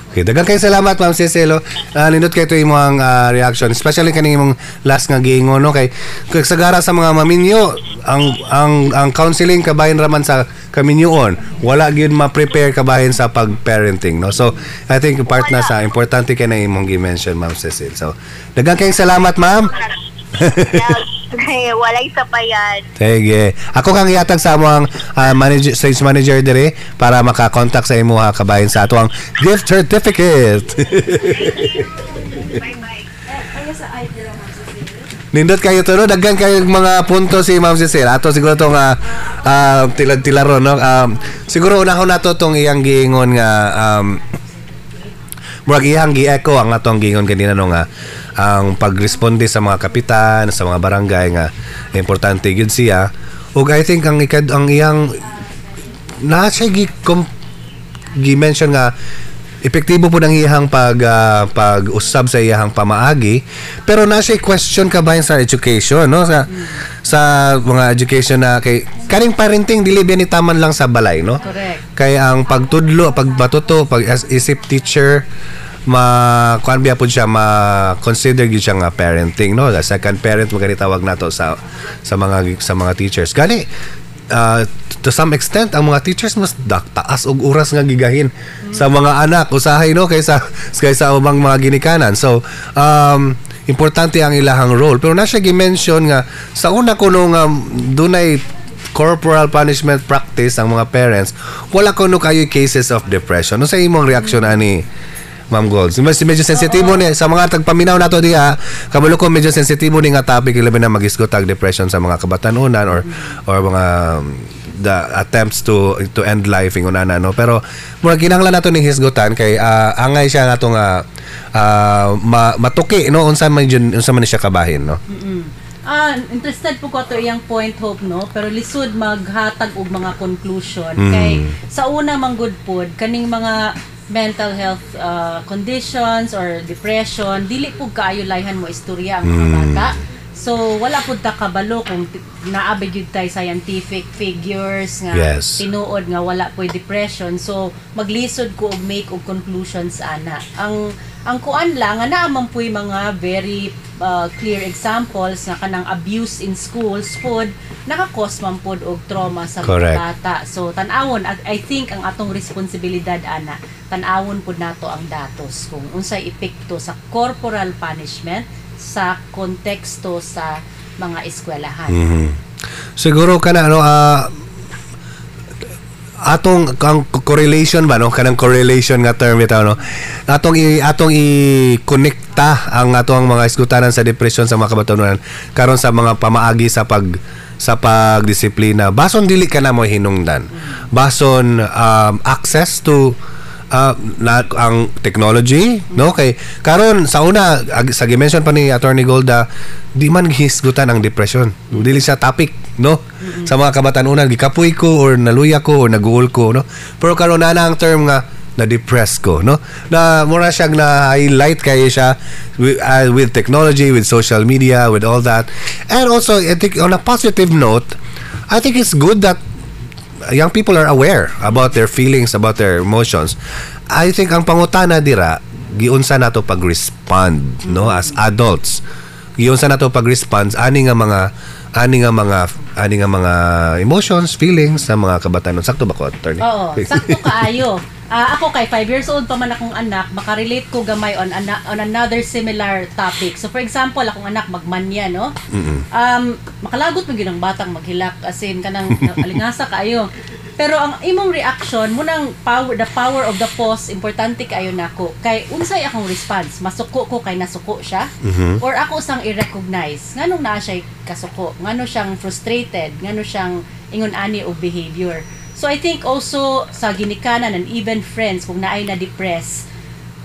Okay, daghang kay salamat Ma'am Cecil. Nindot kay to imong reaction, especially kaning imong last nga giingon no kay sagara sa mga maminyo ang counseling kabahin raman sa kaminyoon. Wala gyud ma-prepare kabahin sa pag-parenting no. So, I think part na sa importante kay na imong gi-mention Ma'am Cecil. So, daghang kay salamat Ma'am. Walay sa payan. Sige. Ako kang iatag sa among stage manager dire para maka-contact sa imo ha kabahin sa ato ang gift certificate. Bye-bye. Nindot kayo to no, daghan kayo mga punto si Ma'am Cecil. Ato siguro tong tilad-tilaron no. Siguro unahon nato tong iyang giingon nga murag iyang gi-echo ang atong giingon kanina no nga ang pagresponde sa mga kapitan, sa mga barangay nga importante gyud siya. Ug I think ang iyang na siya gi-mention nga epektibo po ang iyang pag-usab sa iyang pamaagi, pero na siya question kabayan sa education no sa mga education na kay kaning parenting dili ni taman lang sa balay no. Correct. Kay ang pagtudlo, pagmatuto, pag-isip teacher kuan biya pud siya consider gyud siya nga parenting no. The second parent magani tawag nato sa mga teachers. Gani to some extent ang mga teachers mas taas og oras nga gigahin sa mga anak usahay no kaysa ubang mga ginikanan. So importante ang ilahang role, pero na siya gi-mention nga sa una kuno nga dunay corporal punishment practice ang mga parents, wala kuno kayo cases of depression. No sa imong reaction ani Ma'am Gold? Medyo sensitibo ni sa mga tagpaminaw nato diha. Kabalo ko medyo sensitibo ni nga topic ilabi na magisgot ang depression sa mga kabatanunan or mga the attempts to end life ingon ana no. Pero mura kinahanglan nato ni hisgutan kay angay siya nato nga matuki no unsa man siya kabahin no. Interested po ko to iyang point Hope no, pero lisod maghatag og mga conclusion kay sa una manggod pod kaning mga mental health conditions or depression dili pud kaayo layhan mo istorya ang mga bata. So wala pud ta kabalo kung naabi gyud tay scientific figures nga tinuod nga wala pud depression. So maglisod ko og make og conclusions ana. Ang kuan lang nga naamang puy mga very clear examples nga kanang abuse in schools pod naka-cause man pod og trauma sa mga bata. So tan-awon I think ang atong responsibilidad ana tan-awon pod nato ang datos kung unsay epekto sa corporal punishment sa konteksto sa mga eskwelahan. Siguro kana ano atong ang correlation ba no kanang correlation nga term bitaw no atong i-konekta ang atong mga isgutanan sa depression sa mga kabatanunan karon sa mga pamaagi sa pagdisiplina bason dili ka na mo hinungdan bason access to ang technology no kay karon sa una sa gi-mention pa ni Attorney Golda di man hisgutan ang depression dili siya topic no sa mga kabatanunan gikapoy ko or naluya ko or naguol ko no pero karon na ang term nga na depressed ko no na mura siya na highlight kay siya with technology, with social media, with all that. And also I think on a positive note I think it's good that young people are aware about their feelings, about their emotions. I think ang pangutana dira giunsa nato pag-respond no as adults. Giunsa nato pag-respond ani nga mga emotions, feelings sa mga kabatanon. Sakto ba ko, attorney? Oo, sakto kaayo. Ako kay 5 years old pa man akong anak, makarelate ko gamay on another similar topic. So for example, akong anak magmanya, no? Makalagot mo ginang batang maghilak as in kanang alingasa kaayo. Pero ang imong reaction mo nang the power of the pause importante kaayo nako. Kay unsay akong response? Masuko ko kay nasuko siya or ako sang i-recognize nganong naa siya kasuko, ngano siyang frustrated, ngano siyang ingon ani og behavior. So I think also sa ginikanan and even friends kung naay na depressed,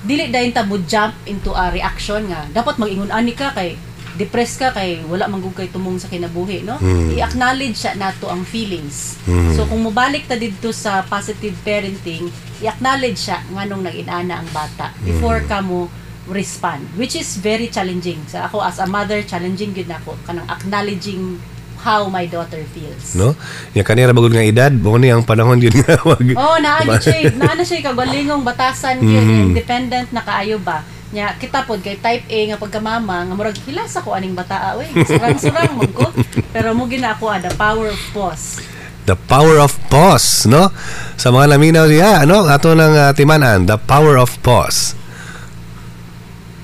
dili dayon ta mo jump into a reaction nga dapat mag-ingon ani ka kay depressed ka kay wala man gud kay tumong sa kinabuhi no. I-acknowledge siya nato ang feelings. So kung mobalik ta didto sa positive parenting, i-acknowledge siya nganong nag-inana ang bata before ka mo respond, which is very challenging. So ako as a mother challenging gyud nako kanang acknowledging how my daughter feels. No? Yung kanira bagod nga edad, mo ni ang panahon yun nga naana siya kagalingong batasan yun, independent na kaayo ba. Nya kita pod kay type A nga pagkamama nga murag hilasa ko aning bataa oy. Surang-surang mo ko. Pero mo gina ako the power of pause. The power of pause, no? Sa mga laminaw siya, ano? Ato ng timanan, the power of pause.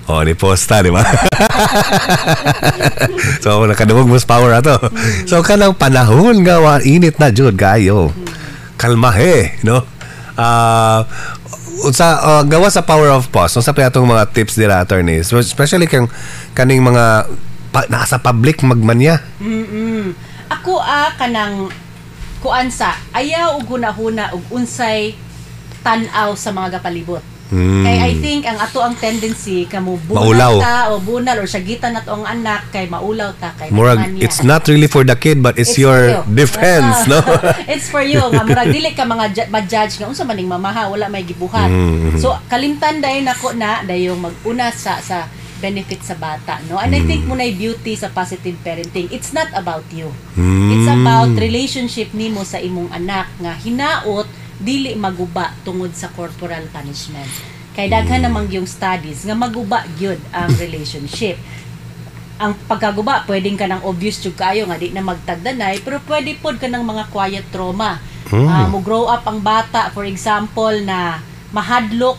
Ni posta, di ba? So, nakadumog mas power ato. So, kanang panahon nga, init na jud kayo. Kalmahe, no? Gawa sa power of pause, sa pa atong mga tips nila, attorneys, especially kaning mga nasa public magmanya. Ako kanang kuansa ayaw og hunahuna og unsay tan-aw sa mga gapalibot. Kay I think ang ato ang tendency kamo bunal ta o bunal or sagitan nato ang anak kay maulaw ta kay murag it's not really for the kid but it's your defense, no? It's for you nga murag dili ka mga ma-judge nga unsa maning mamaha wala may gibuhat. So kalimtan day nako na dayong mag-una sa benefit sa bata, no? And I think mo na beauty sa positive parenting. It's not about you. It's about relationship nimo sa imong anak nga hinaot dili maguba tungod sa corporal punishment. Kay daghan namang yung studies nga maguba gyud ang relationship. Ang pagkaguba pwedeng ka nang obvious jud kayo nga di na magtagdanay pero pwede pod ka ng mga quiet trauma. Mo grow up ang bata for example na mahadlok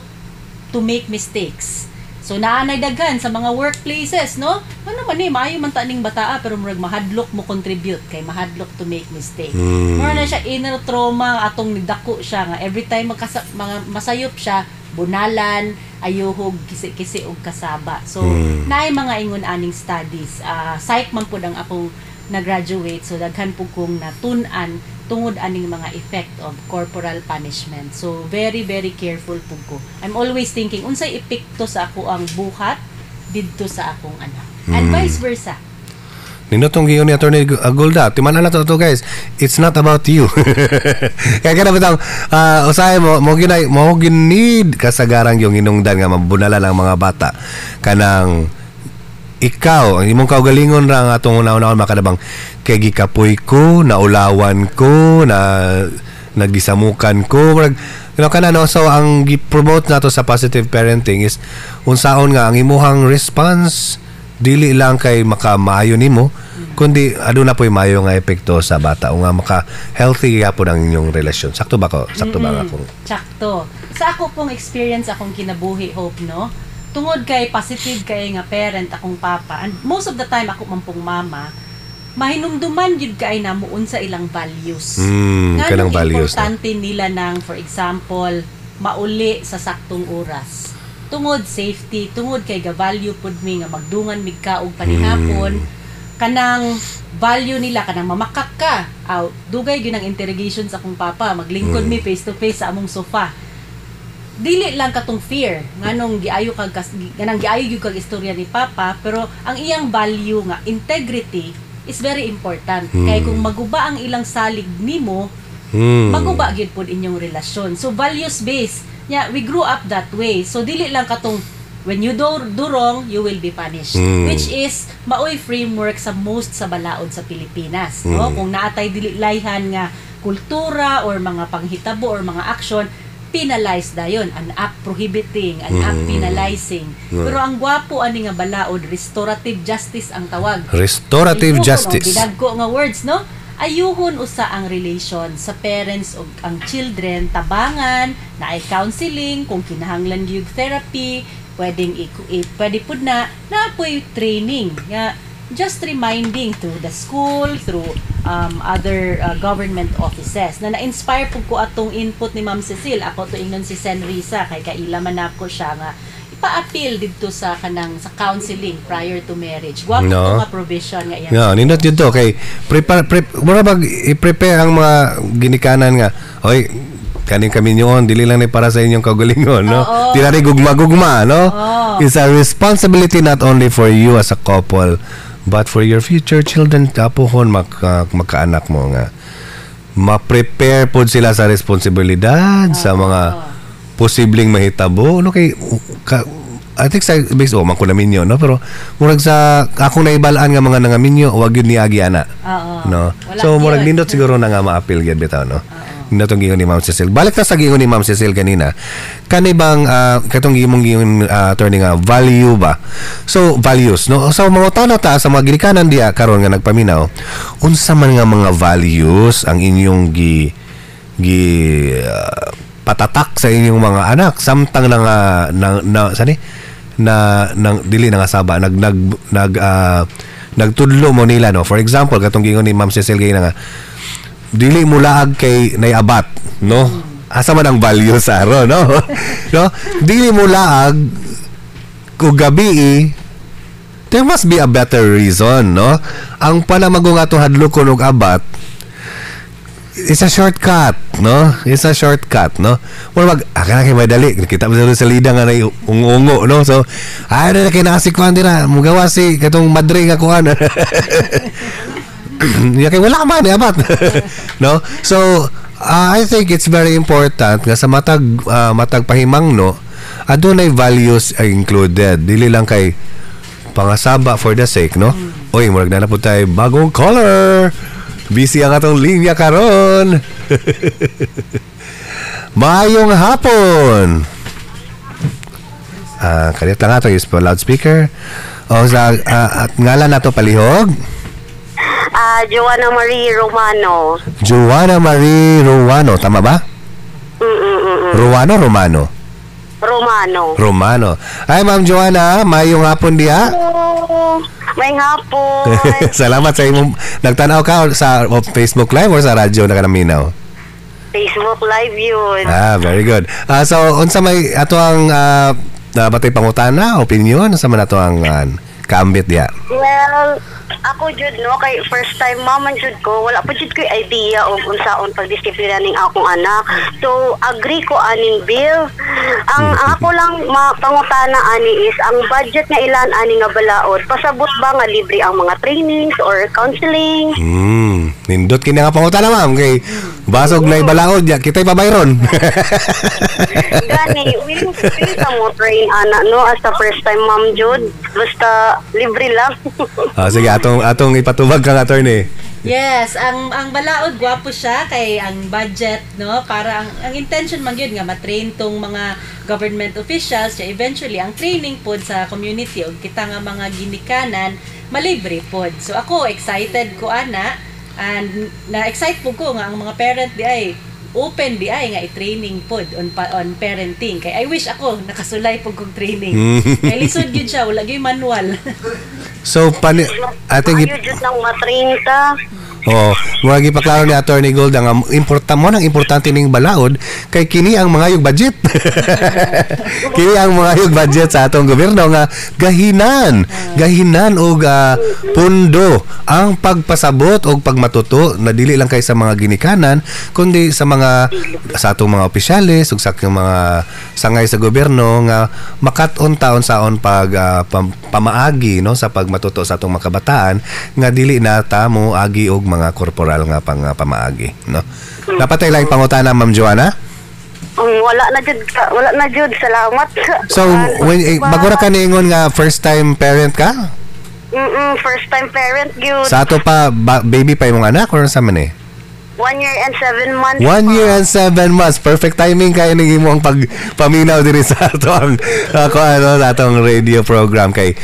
to make mistakes. So naanay daghan sa mga workplaces, no? Ano man maayo man ta ning bataa pero murag mahadlok mo contribute kay mahadlok to make mistake. Mura na siya inner trauma atong nidako siya nga every time mga masayop siya, bunalan, ayuhog kisi-kisi og kasaba. So naay mga ingon aning studies. Psych man pud ang akong na-graduate so daghan pud kong natun-an tungod aning mga effect of corporal punishment. So very very careful pud ko. I'm always thinking unsay epekto sa ako ang buhat didto sa akong anak. And vice versa. Ninotong giyon ni Attorney Agolda, timanan na to guys. It's not about you. Kaya kada bitang usahay mo ginid kasagarang yung hinungdan nga mabunala lang mga bata kanang ikaw, ang imong kaugalingon ra nga atong una-una makadabang kay gikapoy ko, naulawan ko, nagdisamukan ko. So ang gi-promote nato sa positive parenting is unsaon nga ang imuhang response dili lang kay makamaayo nimo kundi aduna poy maayo nga epekto sa bata o nga maka-healthy gyapon ang inyong relasyon. Sakto ba ko? Sakto ba ako? Sakto. Sa ako pong experience akong kinabuhi, Hope, no? Tungod kay positive kay nga parent akong papa and most of the time ako man pong mama mahinumduman yun kay na muun sa ilang values kanang values importante nila ng for example mauli sa saktong oras tungod safety tungod kay ga value pud mi nga magdungan mig kaog panihapon kanang value nila kanang mamakak ka dugay gyud ang interrogation sa akong papa maglingkod mi face to face sa among sofa dili lang katong fear nganong giayo kag ganang giayo gyud kag istorya ni papa pero ang iyang value nga integrity is very important kay kung maguba ang ilang salig nimo maguba gyud pod inyong relasyon so values based we grew up that way so dili lang katong when you do wrong you will be punished which is maoy framework sa most sa balaod sa Pilipinas no kung naatay dili layhan nga kultura or mga panghitabo or mga action penalized dayon an act prohibiting an act penalizing pero ang gwapo ani nga balaod restorative justice ang tawag restorative justice gidagko nga words no ayuhon usa ang relation sa parents ug ang children tabangan na ay counseling kung kinahanglan gyud therapy pwede pud na apoy training nga just reminding through the school, through other government offices. Na na-inspire po ko atong input ni Ma'am Cecile. Ako to ingnon si Sen Risa kay kailaman ako siya nga ipa-appeal dito sa kanang sa counseling prior to marriage. Gwapo no. Nga provision nga yan. No, nindot yun to. Kay i-prepare ang mga ginikanan nga. Oy, kaning kami nyon, dili lang ni para sa inyong kagalingon, no? Di na rin gugma-gugma, no? It's a responsibility not only for you as a couple, but for your future children tapohon makaanak mo nga ma-prepare pod sila sa responsibilidad sa mga posibleng mahitabo no kay I think sa base man ko naminyo no pero murag sa akong naibalaan nga mga nangaminyo wag yun niagi ana. No. So murag nindot siguro na nga ma-appeal gyud bitaw no. Nindot ang giingon ni Ma'am Cecil. Balik ta sa giingon ni Ma'am Cecil kanina. Kani bang katong giingon attorney nga value ba? So values no. So mga tao ta sa mga ginikanan diya karon nga nagpaminaw unsa man nga mga values ang inyong patatak sa inyong mga anak samtang dili na nga saba nagtudlo mo nila no. For example katong gingon ni Ma'am Cecil kay nga dili mo laag kay naiabat no. Asa man ang value sa aro no. No? Dili mo laag kung gabi there must be a better reason no. Ang panamagong ato hadlokon og abat it's a shortcut, no? It's a shortcut, no? Wala akala kay madali. Kita mo sa lida nga na ungo, no? So, ay na kay nasikuan dira, mugawa si katong madre nga kuan. Ya kay wala man abat. No? So, I think it's very important nga sa matag pahimangno, adunay values are included. Dili lang kay pangasaba for the sake, no? Oy, murag na pud tay bagong color. Busy ang atong linya karon. Maayong hapon. Kanit lang ato use po loudspeaker. O sa at ngalan nato palihog. Joanna Marie Romano. Joanna Marie Romano, tama ba? Romano. Ay, Ma'am Joanna, maayong hapon diha. May hapon. Salamat sa imong nagtanaw ka sa Facebook Live or sa radyo na kanaminaw? Facebook Live yun. Very good. So, unsa may ato ang batay pangutana, opinion, sa man ato ang kaambit diha? Well, ako jud no kay first time maman jud ko wala pa jud ko idea og unsaon pagdisiplina ning akong anak. So agree ko aning bill. Ang ako lang pangutana ani is ang budget nga ilan ani nga balaod pasabot ba nga libre ang mga trainings or counseling? Nindot kini nga pangutana ma'am kay basog na balaod ya kitay pabayron. Gani willing sa mo train ana no as the first time ma'am jud basta libre lang. Sige atong ipatubag kang attorney. Yes, ang balaod gwapo siya kay ang budget no para ang intention man gyud nga ma-train tong mga government officials siya eventually ang training pod sa community og kita nga mga ginikanan malibre pod. So ako excited ko ana and na-excite po ko nga ang mga parent di ay open di ay nga i-training pod on parenting kay I wish ako nakasulay pug kog training. Kay lisod gyud siya wala gyud manual. So ating jud nang ma-train ta. Murag ipaklaro ni Attorney Gold ang importante ning balaod kay kini ang mga yung budget. Kini ang mga yung budget sa atong gobyerno nga gahinan og pundo ang pagpasabot og pagmatuto na dili lang kay sa mga ginikanan kundi sa atong mga opisyales ug sa mga sangay sa gobyerno nga makat-on taon saon pamaagi no sa pagmatuto sa atong mga kabataan nga dili na ta mo agi og mga korporal nga pamaagi no. Napatay lang pangutana Ma'am Joanna? Wala na jud salamat. So when magura ka niingon nga first time parent ka? First time parent gyud. Sa ato pa baby pa imong anak or sa man 1 year and 7 months. 1 year and 7 months. Perfect timing kayo nang imong pagpaminaw diri sa atong atong radio program kay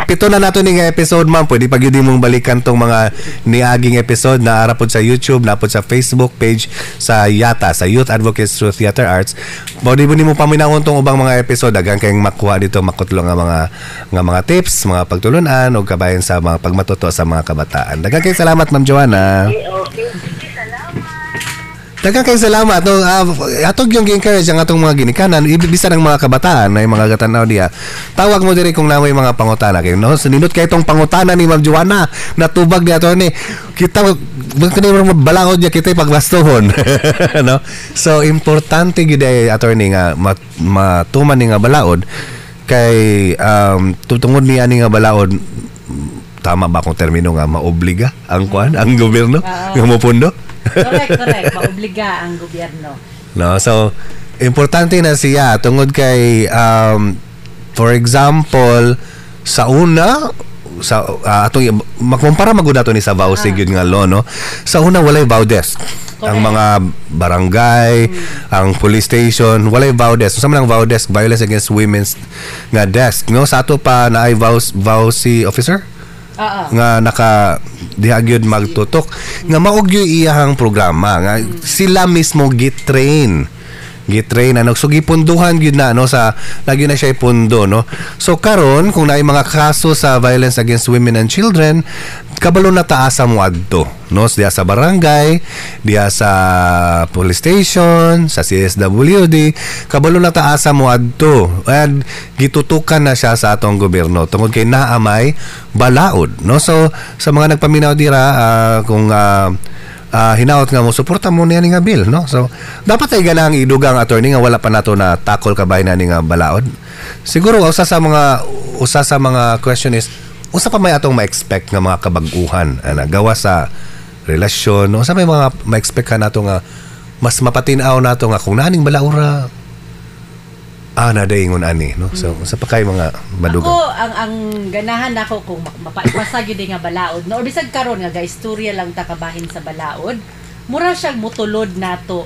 pito na nato ning episode ma'am. Pwede pag yun mong balikan tong mga niaging episode na arapod sa YouTube, napod sa Facebook page sa YATA, sa Youth Advocates Through Theater Arts. Pwede mo nimo paminawon tong ubang mga episode daghang kayong makuha dito makutlo nga mga tips, mga pagtulunan o kabayan sa mga pagmatuto sa mga kabataan. Daghang kayong salamat Ma'am Joanna. Okay. Daghang kayong salamat no. Atog yung encourage ang atong mga ginikanan bisan ng mga kabataan na mga gatanaw diha. Tawag mo diri kung namoy mga pangutana kay no. Sinindot kay itong pangutana ni Ma'am Joanna natubag ni attorney. Kita kani mo balaod niya kita pagbastohon. No. So importante gid ay attorney nga matuman ni nga balaod kay tutungod ni ani nga balaod tama ba akong termino nga maobliga ang gobyerno nga mopundo? Correct. Maobliga ang gobyerno. No, so importante na siya tungod kay For example, sa una sa atong makumpara magud nato ni sa vow sig yun nga law, no? Sa una walay vow desk. Ang mga barangay, ang police station, walay vow desk. Sa manang vow desk, violence against women's nga desk, no? Sa ato pa na ay vow si officer nga naka dihagyod magtutok nga maugyo iyahang programa nga sila mismo gitrain ano, so gipunduhan gyud na, no, sa lagi na siya ipundo, no. So karon kung naay mga kaso sa violence against women and children, kabalo na taasa mo adto, no, diya sa barangay, diya sa police station, sa CSWD, kabalo na taasa mo adto and gitutukan na siya sa atong gobyerno tungod kay naamay balaod, no. So sa mga nagpaminaw dira kung hinaot nga mo suporta mo niya nga bill, no. So dapat ay ganang idugang attorney nga wala pa nato na tackle kabay na ni nga balaod. Siguro usa sa mga question is usa pa may atong ma-expect nga mga kabag-uhan na gawa sa relasyon, no. Usa may mga ma-expect ka nato nga mas mapatin-aw nato nga kung naning balaura na daingon ani, no. So sa pa kay mga madugang. Ako ang ganahan nako kung mapaipasag yun nga balaod, no, or bisag karon nga gaistorya lang ta kabahin sa balaod, mura siyang mutulod nato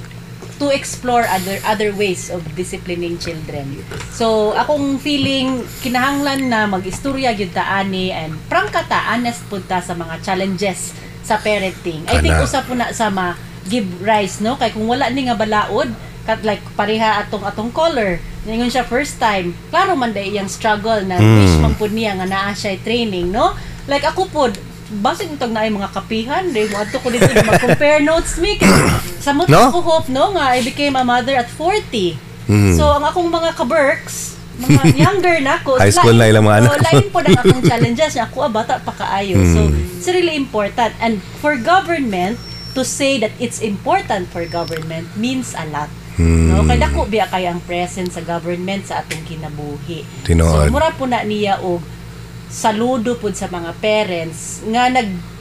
to explore other ways of disciplining children. So akong feeling kinahanglan na mag-istorya gyud ta ani and prangka ta, honest pud ta sa mga challenges sa parenting. I think usa po na sa give rise, no, kay kung wala ni nga balaod like pareha atong caller ningon siya first time, klaro man day iyang struggle na wish man pud niya nga naa siya training, no. Like ako pud basig nitong naay mga kapihan day mo adto ko dito mag-compare notes me sa mo ko hope, no, nga I became a mother at 40. So ang akong mga ka-berks, mga younger na ko, high school na ilang mga anak. So lain po ang akong challenges niya, ako bata pa kaayo. So it's really important, and for government to say that it's important for government means a lot. No, kay dako biya kay ang presence sa government sa atong kinabuhi. So mura po na niya og saludo pud sa mga parents nga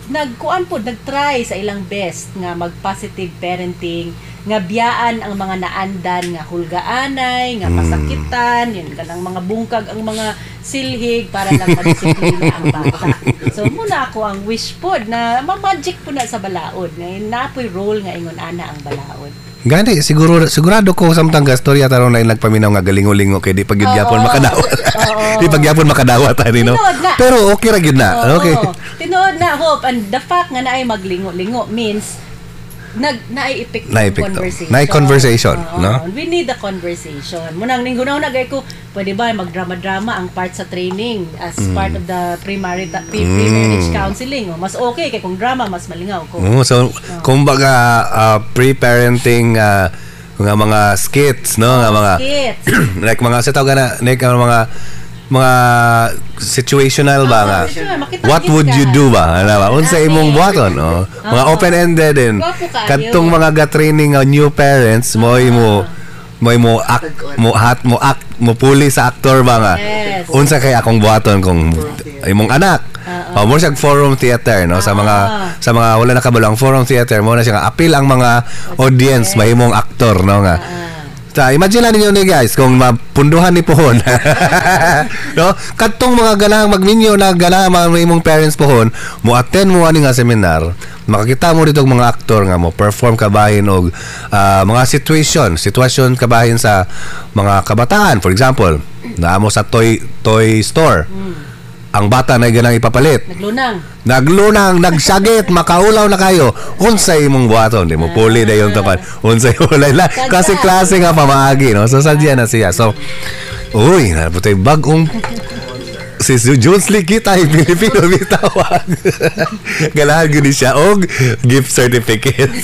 nagkuan pud nagtry sa ilang best nga mag positive parenting, nga biyaan ang mga naandan nga hulgaanay, nga pasakitan, yun kanang mga bungkag ang mga silhig para lang madisiplina ang bata. So muna ako ang wish pod na ma-magic po na sa balaod, nga napoy role nga ingon ana ang balaod. Gani sigurado ko samtang gastorya taron na nagpaminaw nga galingo-lingo kay di pagyapon makadawat. Di pagyapon makadawat ani, no. Pero okay ra gyud na. Okay. Tinuod na hope, and the fact nga naay maglingo-lingo means naay effective conversation. Naay conversation, no? We need a conversation. Munang ninggunaw na gay ko, pwede ba magdrama-drama ang part sa training as part of the pre-marriage counseling? Mas okay kay kung drama mas malingaw ko. So kumbaga pre-parenting nga mga skits, no, nga mga skits. Like mga sa tawag na like mga situational ba nga, what would you do ba, ano ba unsa imong buhaton, mga open-ended din kadtong mga ga-training nga new parents mo puli sa actor ba nga, unsa kay akong buhaton kung imong anak mo siya forum theater, no, sa mga wala na kabalo ang forum theater mo na siya nga appeal ang mga audience mahimong actor, no, nga imagine na ninyo ni guys kung mapunduhan ni pohon no, kadtong mga ganang magminyo na ganang mga imong parents pohon mo attend mo ani nga seminar, makakita mo dito mga aktor nga mo perform kabahin og mga sitwasyon kabahin sa mga kabataan. For example, naamo sa toy store, ang bata na ganang ipapalit, naglunang nagsagit, makaulaw na kayo, unsay imong buhaton, di mo puli dayon tapan, unsay ulay la klase nga pamaagi, no. So sadya na siya. So uy, naputay bagong si Jones Lee kita Pilipino bitawag ganahan gud siya og gift certificate.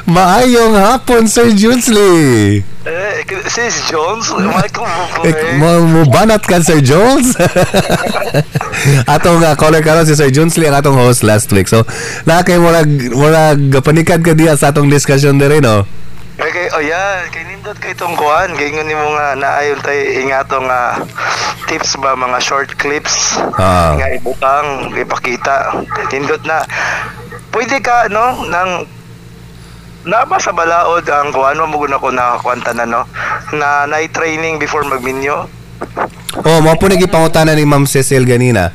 Maayong hapon, Sir Jones Lee. Sis Jones, mo banat ka, Sir Jones. Atong caller karon si Sir Jones Lee, ang atong host last week. So nakay murag panikad ka diha sa atong discussion dire, no. Okay, kay nindot kay tong kuan, kay ngon nimo nga naayon tay ingatong tips ba, mga short clips nga ibutang ipakita. Nindot na pwede ka, no, nang naba sa balaod ang kuan mo guna ko na kwanta na, no, na training before magminyo. Oh, mo po nagipangutana ni Ma'am Cecil ganina.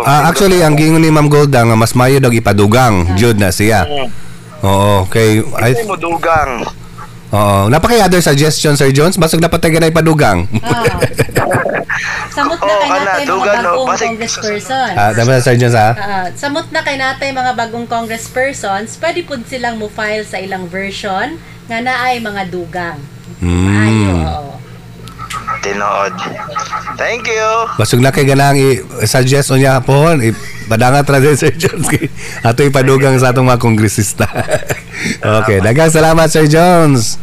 Actually, ang gingon ni Ma'am Golda nga mas mayo daw ipadugang jud na siya. Oo, kay ay mo dugang. Oo, napakay other suggestion Sir Jones, basig dapat tayo na ipadugang. Samot na kay natin mga bagong congressperson. Dapat Sir Jones samot na kay natin mga bagong congresspersons, pwede pud silang mo file sa ilang version nga naay mga dugang. Ayo. Tinood. Thank you. Basig na kay ganang i-suggest niya po, ipadangat ra din Sir Jones. Ato ipadugang sa atong mga kongresista. Okay, daghang salamat Sir Jones.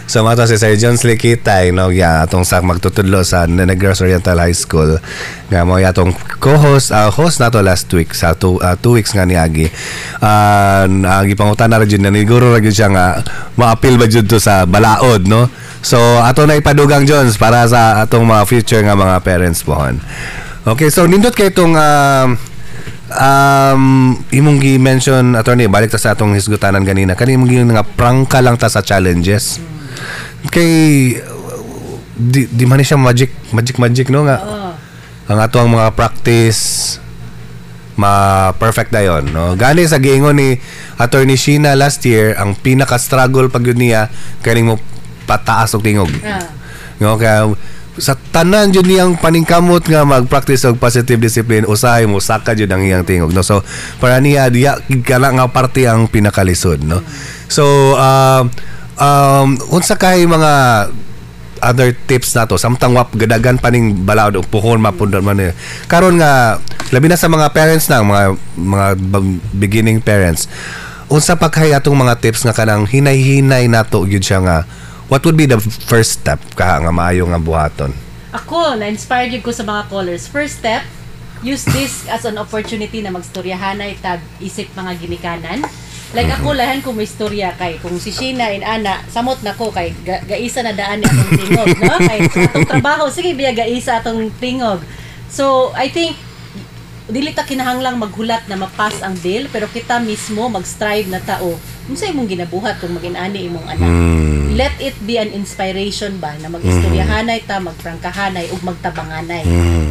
So mato si Sir Jones Likitay no atong sak magtutudlo sa Negros Oriental High School nga mo atong co-host host nato last week sa 2 weeks nga niagi. Ang ipangutan na rin na niguro ra gyud siya nga ma-appeal ba jud to sa balaod no. So ato na ipadugang Jones para sa atong mga future nga mga parents pohon. Okay, so nindot kay itong imong gi-mention attorney balik ta sa atong hisgutanan ganina kani imong nga prangka lang ta sa challenges kay di man siya magic no nga ang ato ang mga practice ma-perfect na yun no gani sa giingon ni Attorney Sheena last year ang pinaka-struggle pag yun niya kaning mo pataas og tingog no kaya sa tanan jud niyang paningkamot nga mag-practice og positive discipline usahay mo saka jud ang iyang tingog no so para niya diya kana nga parte ang pinakalisod no so unsa kay mga other tips nato samtang wap gadagan paning balaod og puhon mapundon man karon nga labi na sa mga parents na mga beginning parents unsa pa kay atong mga tips nga kanang hinay-hinay nato gyud siya nga what would be the first step ka nga maayo nga buhaton? Ako na-inspired ko sa mga callers. First step, use this as an opportunity na magstoryahanay tag isip mga ginikanan. Like ako lahan ko may istorya kay kung si Sheena and Ana samot na ko kay gaisa na daan ni atong tingog no kay atong trabaho sige biya gaisa atong tingog. So I think dili ta kinahanglang maghulat na mapas ang bill pero kita mismo mag-strive na tao unsa imong ginabuhat kung magin-ani imong anak. Let it be an inspiration ba na mag-istoryahanay ta magprangkahanay ug magtabanganay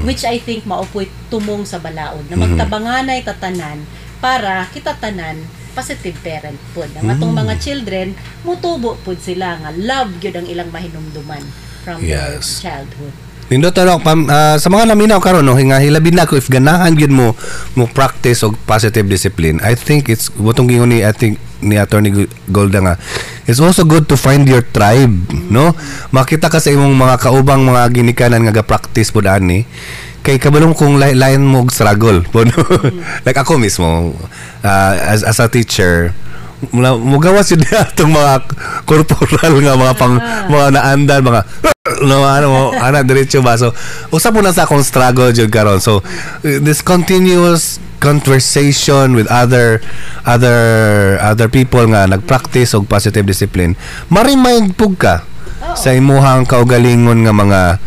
which I think maopoy tumong sa balaod na magtabanganay ta tanan para kita tanan positive parent pud ang atong mga children mutubo pud sila nga love gyud ang ilang mahinumduman from their childhood. Nindot sa mga laminaw karon no nga hilabi na ko if ganahan gyud mo practice og positive discipline. I think it's butong gingon ni Attorney Golda nga it's also good to find your tribe no makita ka sa imong mga kaubang mga ginikanan nga ga-practice pud ani kay kabalong kung lain mo struggle po no? Like ako mismo as a teacher mugawas yun itong mga corporal nga mga naandan mga no ana diretso ba so usap mo na sa akong struggle jud karon so this continuous conversation with other people nga nagpractice og positive discipline ma-remind pug ka sa imuhang kaugalingon nga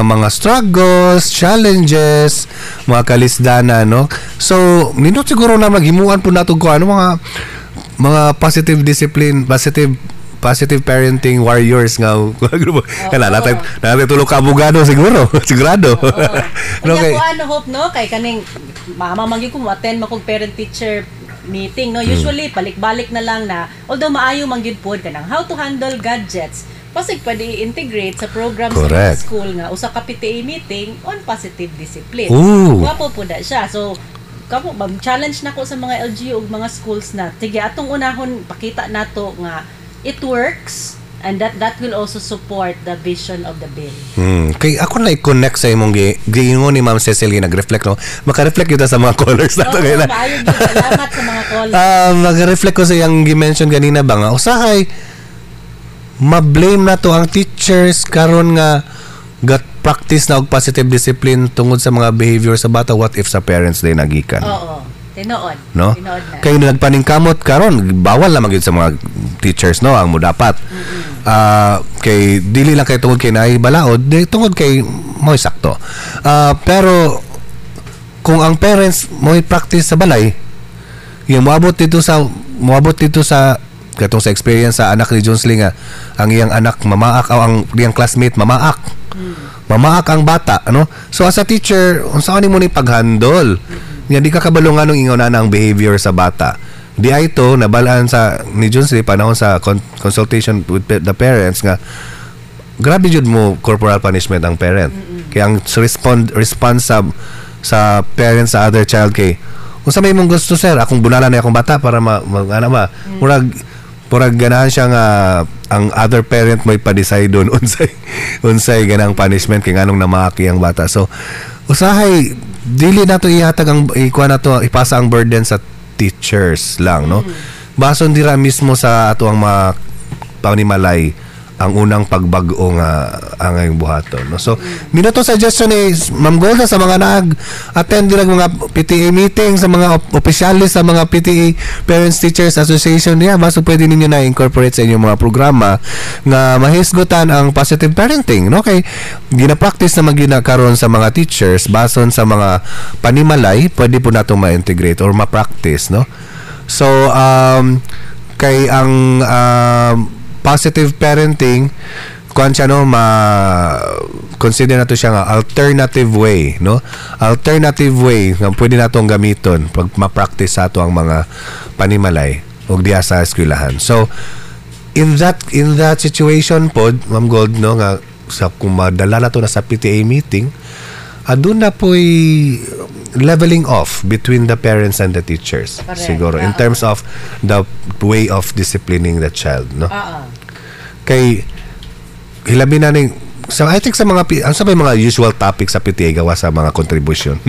mga struggles, challenges, mga kalisdana no. So, nindot siguro na maghimuan po nato ko mga positive discipline, positive parenting warriors nga kana natin tulog ka abogado siguro sigurado no kay hope no kay kaning mama magi ko attend makog parent teacher meeting no usually balik-balik na lang na although maayo man gyud pod kanang how to handle gadgets pasig pwede i-integrate sa program sa school nga usa ka PTA meeting on positive discipline. Wapo po da siya. So kapo challenge nako sa mga LGU ug mga schools na sige atong unahon pakita nato nga it works and that will also support the vision of the bill. Kay ako na i-connect sa imong giingon ni Ma'am Cecil nag-reflect no. Maka-reflect kita sa mga callers nato kay na. Salamat sa mga callers. Mag-reflect ko sa yang gi-mention ganina ba nga usahay ma-blame na to ang teachers karon nga got practice na og positive discipline tungod sa mga behavior sa bata what if sa parents day nagikan. Oo. Tinood. No? Tinood na. Kay nagpaningkamot karon bawal na magyud sa mga teachers no ang mo dapat. Kay dili lang kay tungod kay naay balaod tungod kay mo'y sakto. Pero kung ang parents mo'y practice sa balay yung moabot dito sa katong sa experience sa anak ni Jonesly nga ang iyang anak mamaak o ang iyang classmate mamaak. Mamaak ang bata, ano? So as a teacher, unsa ni mo ni paghandle? Nga di ka kabalo nga nung ingon na ang behavior sa bata. Di ay ito nabalaan sa ni Jonesly panahon sa consultation with the parents nga grabe jud mo corporal punishment ang parent. Kaya ang response sa parents sa other child kay unsa may mong gusto sir akong bunala na akong bata para murag ganahan siya nga ang other parent may pa-decide doon unsay ganang punishment kay nganong namaki ang bata. So usahay dili nato ihatag ang ipasa ang burden sa teachers lang, no? Bason dira mismo sa ato ang mga panimalay ang unang pagbago nga ang ngayong buhaton, no? So minuto suggestion is Ma'am Golda sa mga nag-attend dira mga PTA meeting sa mga opisyalis sa mga PTA Parents Teachers Association niya, baso pwede ninyo na incorporate sa inyong mga programa nga mahisgutan ang positive parenting, no? Kay gina-practice na karon sa mga teachers bason sa mga panimalay, pwede po nato ma-integrate or ma-practice, no? So kay ang positive parenting kuan siya, no, consider nato siya nga alternative way, no? Alternative way nga pwede natong gamiton pag ma-practice sa ato ang mga panimalay og diha sa eskwelahan. So in that situation pod Ma'am Gold, no, nga sa kung madala na to na sa PTA meeting, adun na po'y leveling off between the parents and the teachers. Correct. Siguro in terms of the way of disciplining the child, no? Kay hilabi na ning so I think sa mga ang sabay mga usual topics sa PTA gawa sa mga contribution.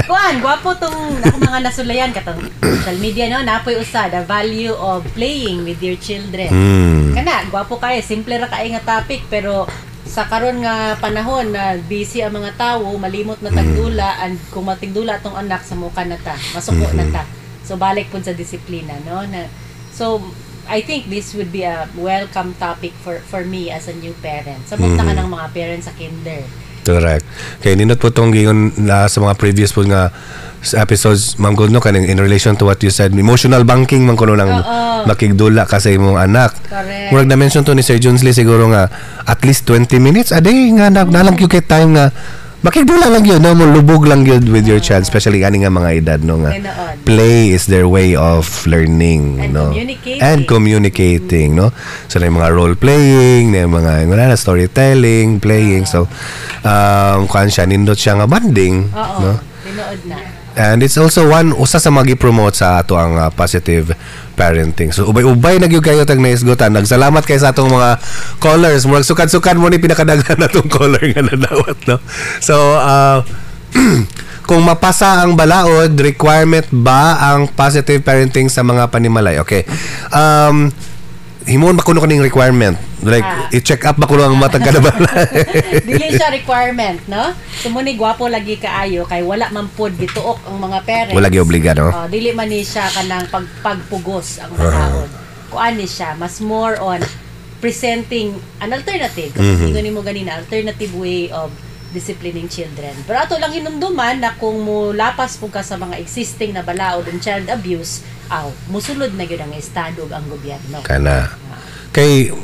Kuan, gwapo tong ako mga nasulayan katong social media, no, napoy usa the value of playing with your children. Kana gwapo kay simple ra kay nga topic pero sa karon nga panahon na busy ang mga tawo, malimot na tagdula, and kung matigdula tong anak sa muka na ta, masuko na ta. So balik pud sa disiplina, no? So I think this would be a welcome topic for me as a new parent. Samot na ka ng mga parents sa kinder. Correct. Kaya ninot po itong giyon sa mga previous po nga episodes, Ma'am Gold, no, kaning in relation to what you said, emotional banking man kuno lang makigdula ka sa imong anak. Correct. Murag na mention to ni Sir Jonesly siguro nga at least 20 minutes a day nga nalang yung time nga makigdula lang yun, no, mo lubog lang yun with your child, especially ani nga mga edad, no, nga play is their way of learning, and no, communicating, no. So na yung mga role playing, na yung mga storytelling, playing, so kuan siya, nindot siya nga banding, no. Tinood na. And it's also usa sa magi-promote sa ato ang positive parenting. So ubay-ubay nagyud kayo tag naisgutan. Nagsalamat kay sa atong mga callers. Murag sukad-sukad mo ni pinakadaghan natong caller nga nadawat, no. So kung mapasa ang balaod, requirement ba ang positive parenting sa mga panimalay? Okay. Himon ba kuno kaning requirement? Like i-check up ba kuno ang matag kada bala? Dili siya requirement, no? Sumuni gwapo lagi kaayo kay wala man pod gituok ang mga parents. Wala gi obligado. Dili man ni siya kanang pagpugos ang balaod. Kuan ni siya mas more on presenting an alternative. Ingon nimo ganina alternative way of disciplining children. Pero ato lang hinumduman na kung mulapas po ka sa mga existing na balaod and child abuse, musulod na yun ang estado ang gobyerno. Kana. Kay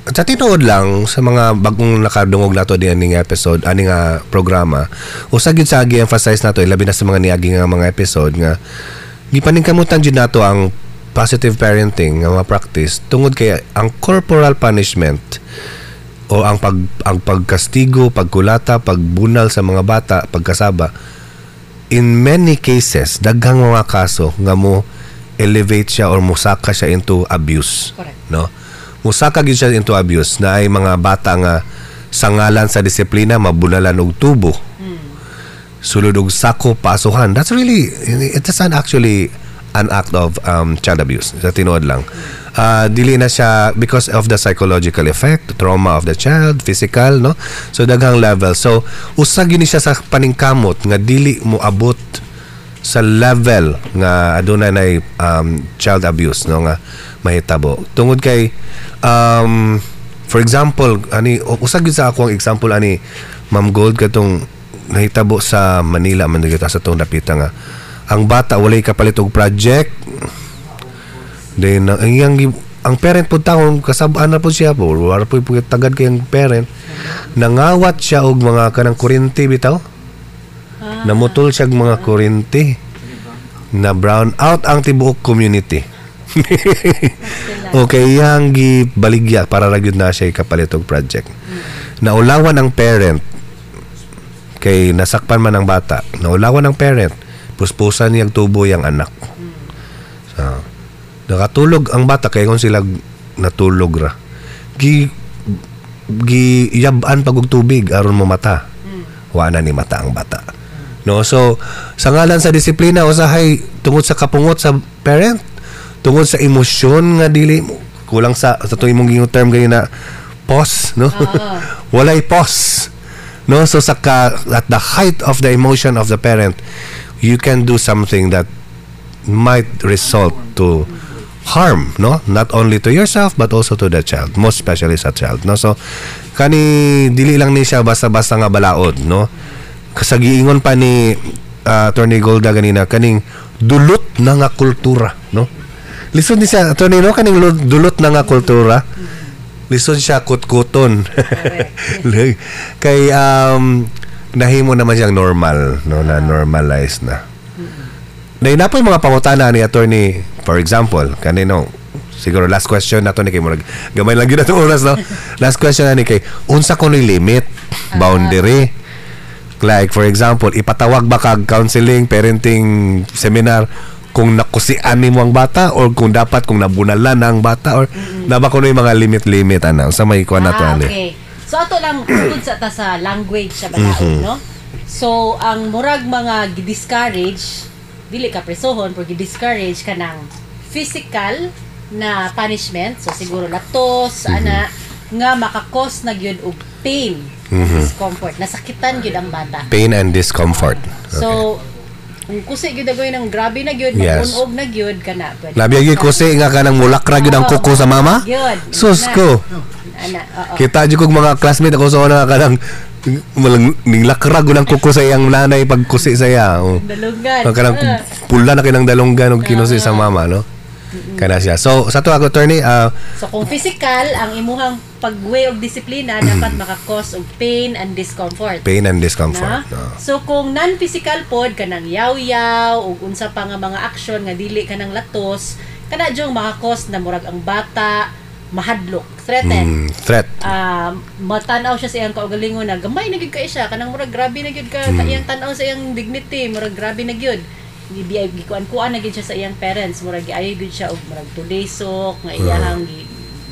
sa tinuod lang sa mga bagong nakadungog nato diyan ning episode, ani nga programa, usag gyud sa gi-emphasize nato ilabi na sa mga niagi nga mga episode nga gipaningkamutan jud nato ang positive parenting nga mga practice tungod kay ang corporal punishment o ang pagkastigo, pagkulata, pagbunal sa mga bata, pagkasaba, in many cases, daghang mga kaso nga mo elevate siya or musaka siya into abuse. Correct. No? Musaka gyud siya into abuse na ay mga bata nga sa ngalan sa disiplina mabunalan og tubo. Sulod og sako, pasuhan. That's really, it is actually an act of child abuse. Sa tinuod lang. Dili na siya because of the psychological effect, the trauma of the child, physical, no? So daghang level. So usag yun siya sa paningkamot nga dili mo abot sa level nga adunay na child abuse, no, nga mahitabo. Tungod kay for example, ani usag yun sa ako ang example ani Ma'am Gold katong nahitabo sa Manila man dito sa tong napita nga ang bata walay kapalit og project. Then ang parent po taon kasabaan na po siya po wala po tagad kay ang parent nangawat siya og mga kanang kuryente bitaw. Namutol siya og mga kuryente na brown out ang tibuok community. Okay, yang gibaligya para ra gyud na siya kapalit og project. Naulawan ang parent kay nasakpan man ang bata. Naulawan ang parent, puspusan niyang tubo yang anak. So, nakatulog ang bata kay kung sila natulog ra. Giyabaan pag og tubig aron mo mata. Wa na ni mata ang bata. No, so sa ngalan sa disiplina usahay tungod sa kapungot sa parent, tungod sa emosyon nga dili kulang sa tuloy mong gingon term gayon na pause, no? Walay pause. No, so at the height of the emotion of the parent, you can do something that might result to harm, no, not only to yourself but also to the child, most especially sa child, no. So kani dili lang ni siya basta-basta nga balaod, no. Kasagiingon pa ni Attorney Golda ganina kaning dulot na nga kultura, no. Lisod ni siya attorney, no, kaning dulot na nga kultura. Lisod siya kutkuton. Kay nahimo naman siyang normal, no, na normalize na. Dahil na po yung mga pangutana ni attorney, for example, kanino, siguro last question na to ni kay Murag, gamay lang yun na itong oras, no? Last question na ni kay, unsa ko ni limit, boundary, like for example, ipatawag ba kag counseling, parenting seminar, kung nakusian ni mo ang bata, or kung dapat, kung nabunalan na ang bata, or naba ko na yung mga limit, ano, sa may kuha na to, okay. So, ato lang, tungkol sa language sa balaod, no? So, ang murag mga discourage dili ka presohon pero gi-discourage ka ng physical na punishment, so siguro latos ana nga makakos na gyud og pain, discomfort, nasakitan gyud ang bata, pain and discomfort. So kung kusi gyud agoy nang grabe na gyud, magunog na gyud kana pwede labi gyud kusi nga kanang mulakra gyud ang kuko sa mama sus ko ana kita jud kog mga classmate ako sa una kanang ning lakrag ng kuko sa iyang nanay pagkusi sa iya. Dalunggan. Kanang pula na kinang dalunggan og kinusi sa mama, no? Kana siya. So sa to ako attorney, so kung physical ang imuhang pagway og disiplina dapat makakos og pain and discomfort. Pain and discomfort. No? So kung non-physical pod kanang yaw-yaw ug unsa pa nga mga action nga dili kanang latos, kana jung makakos na murag ang bata mahadlok, threaten. Threat. Matanaw siya sa iyang kaugalingon na gamay na gyud kay siya kanang murag grabe na gyud ka iyang tan-aw sa iyang dignity, murag grabe na gyud. Gikuan-kuan na gyud siya sa iyang parents, murag giayo gyud siya og murag tulisok nga iyang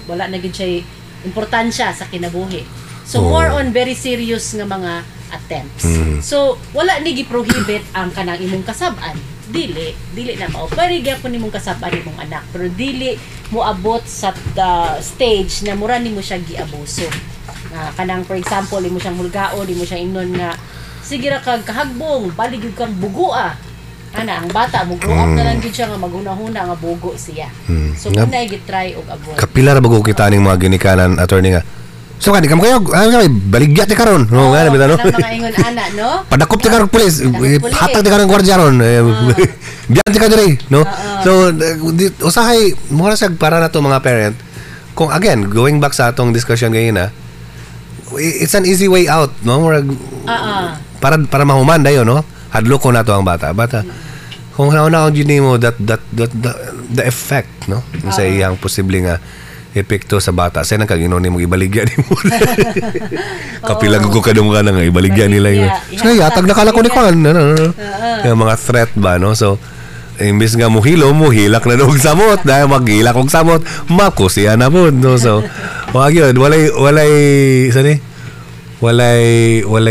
wala na gyud siya importansya sa kinabuhi. So more on very serious nga mga attempts. So wala ni gi-prohibit ang kanang imong kasab-an. Dili na mao. Pwede gyapon nimong kasab-an imong anak, pero dili mo abot sa stage na mura nimo siya giabuso. Kanang for example, imo siyang hulgaon, imo siyang ingnon nga sige ra kag kahagbong, balig gyud kang bugua. Ana ang bata mo grow up na lang gyud siya nga maghuna-huna nga bugo siya. So unay gitry og avoid. Kapila ra bago kita ning mga ginikanan attorney nga. So kani kam kayo baligya ti karon. No nga bitaw no. Mga ingon ana no. Padakop ti karon pulis. Hatag ti karon gwardiya ron. Biyan ti ka diri, no. So usahay mo ra sag para nato mga parent. Kung again, going back sa atong discussion ngayon it's an easy way out, no. Para mahuman dayon, no. Hadlok ko nato ang bata. Kung nauna ang mo that the effect, no. Sa iyang posibleng epekto sa bata. Sa nang kag-inon nimo ibaligya nimo. Kapilang ko kadung ka nga ibaligya nila yun. So yatag nakala ko ni kan. Yung mga threat ba, no. So imbis nga mo hilak na og samot, dahil maghilak og samot, makusiya na po, no. So wag yun, walay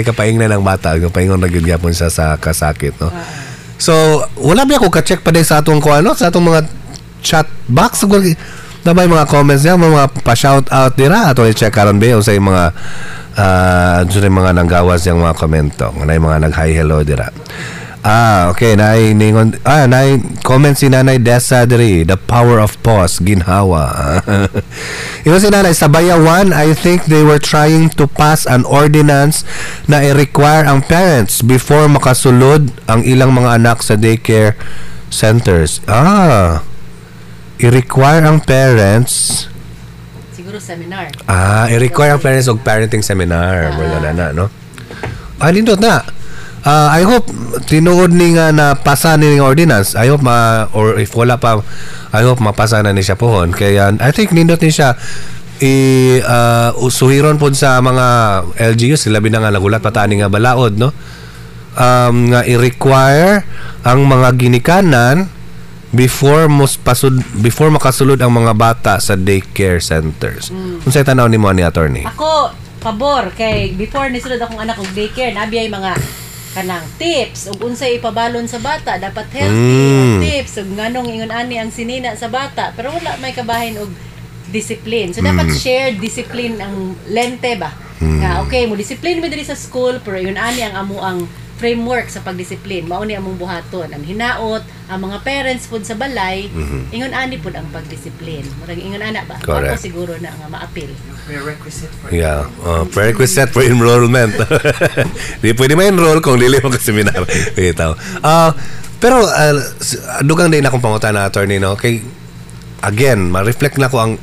kapaing na ng bata, kapaingon na gyud gyapon siya sa kasakit, no. So wala ba ako ka-check pa din sa atong sa atong mga chat box na may mga comments niya, mga pa-shout out dira ato i-check karon ba sa mga mga nanggawas yang mga komento, na mga nag-hi hello dira. Okay, nay comment si Nanay Dessa diri, the power of pause ginhawa. Ito si Nanay sa Bayawan, I think they were trying to pass an ordinance na i-require ang parents before makasulod ang ilang mga anak sa daycare centers. i-require ang parents siguro seminar. I-require ang parents og parenting seminar. Mga na, no? Lindot na. I hope tinuod ni nga na pasa ni nga ordinance. I hope or if wala pa, I hope mapasa na ni siya pohon. Kaya I think nindot ni siya usuhiron po sa mga LGUs, sila na nga nagulat patani nga balaod, no? Nga i-require ang mga ginikanan before makasulod ang mga bata sa daycare centers. Unsay tanaw nimo ni attorney? Ako pabor kay before ni sulod akong anak og daycare, nabiyay mga kanang tips ug unsay ipabalon sa bata, dapat healthy tips ug nganong ingon ani ang sinina sa bata, pero wala may kabahin og discipline. So dapat shared discipline ang lente ba? Nga okay mo discipline mi diri sa school, pero yun ani ang amo ang framework sa pagdisiplin. Mao ni among buhaton ang hinaot ang mga parents pud sa balay, ingon ani pud ang pagdisiplin. Murag ingon ana ba? Ako siguro na nga maapil. Prerequisite for prerequisite for enrollment. Di pwede ma-enroll kung dili mo ka seminar. Bitaw. Pero dugang din akong pangutan na attorney, no? Kay again, ma-reflect na ko ang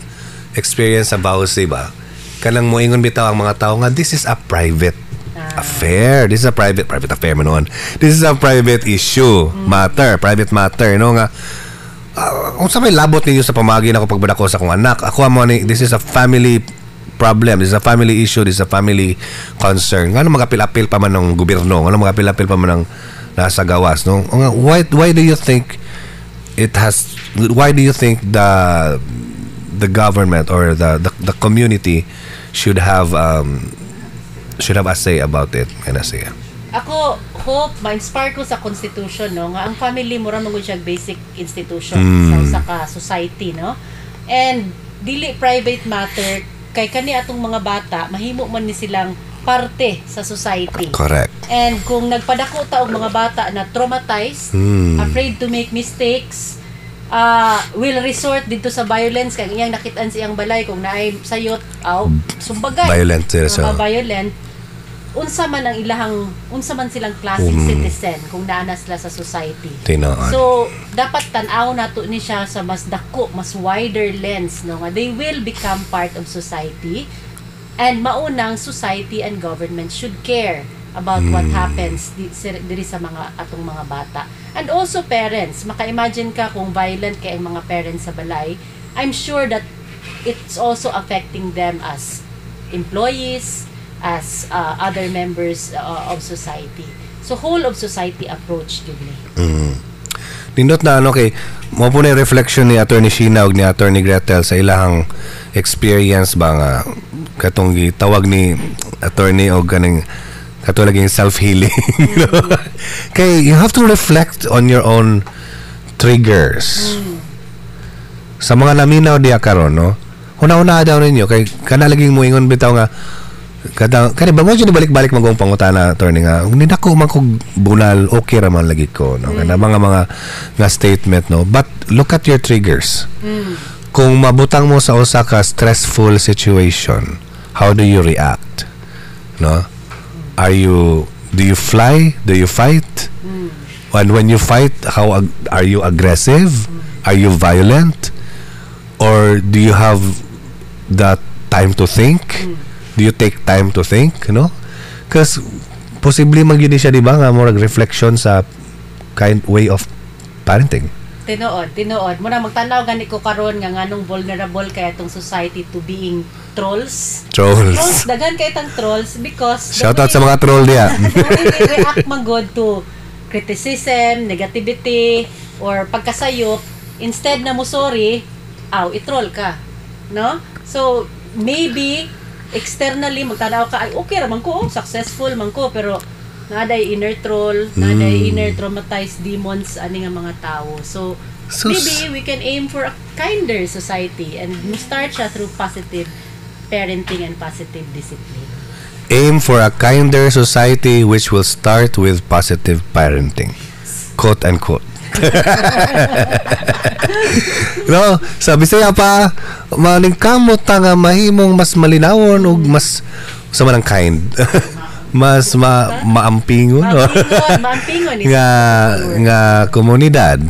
experience sa Bausi ba? Kanang moingon bitaw ang mga tao nga this is a private affair. This is a private affair man. This is a private issue, private matter, no nga. Kung sa may labot ninyo sa pamagi na ko pagbada ko sa akong anak, ako amo ni this is a family problem, this is a family issue, this is a family concern. Ngano magapil-apil pa man ng gobyerno, ngano magapil-apil pa man ng nasa gawas, no? Why do you think the government or the community should have a say about it? Kana siya. Ako hope ma-inspire ko sa constitution, no, nga ang family mura man gud siya basic institution sa society, no, and dili private matter kay kani atong mga bata mahimo man ni silang parte sa society. Correct. And kung nagpadako ta og mga bata na traumatized, afraid to make mistakes, will resort dito sa violence kay iyang nakitaan sa iyang balay kung naay sayot sumbagay violent, unsa man silang klaseng citizen kung naana sila sa society. So dapat tan-aw nato ni siya sa mas dako, mas wider lens, no, nga they will become part of society, and maunang society and government should care about what happens diri sa atong mga bata. And also parents, maka-imagine ka kung violent kay ang mga parents sa balay, I'm sure that it's also affecting them as employees, as other members of society. So whole of society approach yun ni. Nindot na kay mo po na reflection ni Attorney Sheena ug ni Attorney Gretel sa ilahang experience ba nga katong gitawag ni Attorney og kaning katulaging self-healing. Kay you have to reflect on your own triggers. Sa mga naminaw diya karon, no? Una-una daw ninyo kay kana laging moingon bitaw nga kani ba mo dyan balik-balik magong pangutana, attorney, nga hindi ako magkog bunal, okay raman lagi ko, no? Kana mga nga statement, no? But look at your triggers. Kung mabutang mo sa usa ka stressful situation, how do you react, no? Do you fly? Do you fight? And when you fight, how are you aggressive? Are you violent? Or do you have that time to think? Do you take time to think, no? Because possibly magyud siya, di ba, nga more reflection sa way of parenting. Tinuod muna magtanaw gani ko karon nga nganong vulnerable kay atong society to being trolls daghan kay tang trolls, because shout out sa mga troll diya. React man good to criticism, negativity, or pagkasayop, instead na mo sorry, i-troll ka, no? So maybe externally magtanaw ka, ay okay raman ko, successful man ko, pero naday inner troll, naday inner traumatized demons ani nga mga tao. So maybe we can aim for a kinder society and start siya through positive parenting and positive discipline. Aim for a kinder society which will start with positive parenting. Quote unquote. No, sabi saya pa maningkamot nga mahimong mas malinawon ug mas sama ng kind. Mas maampingon maampingon nga komunidad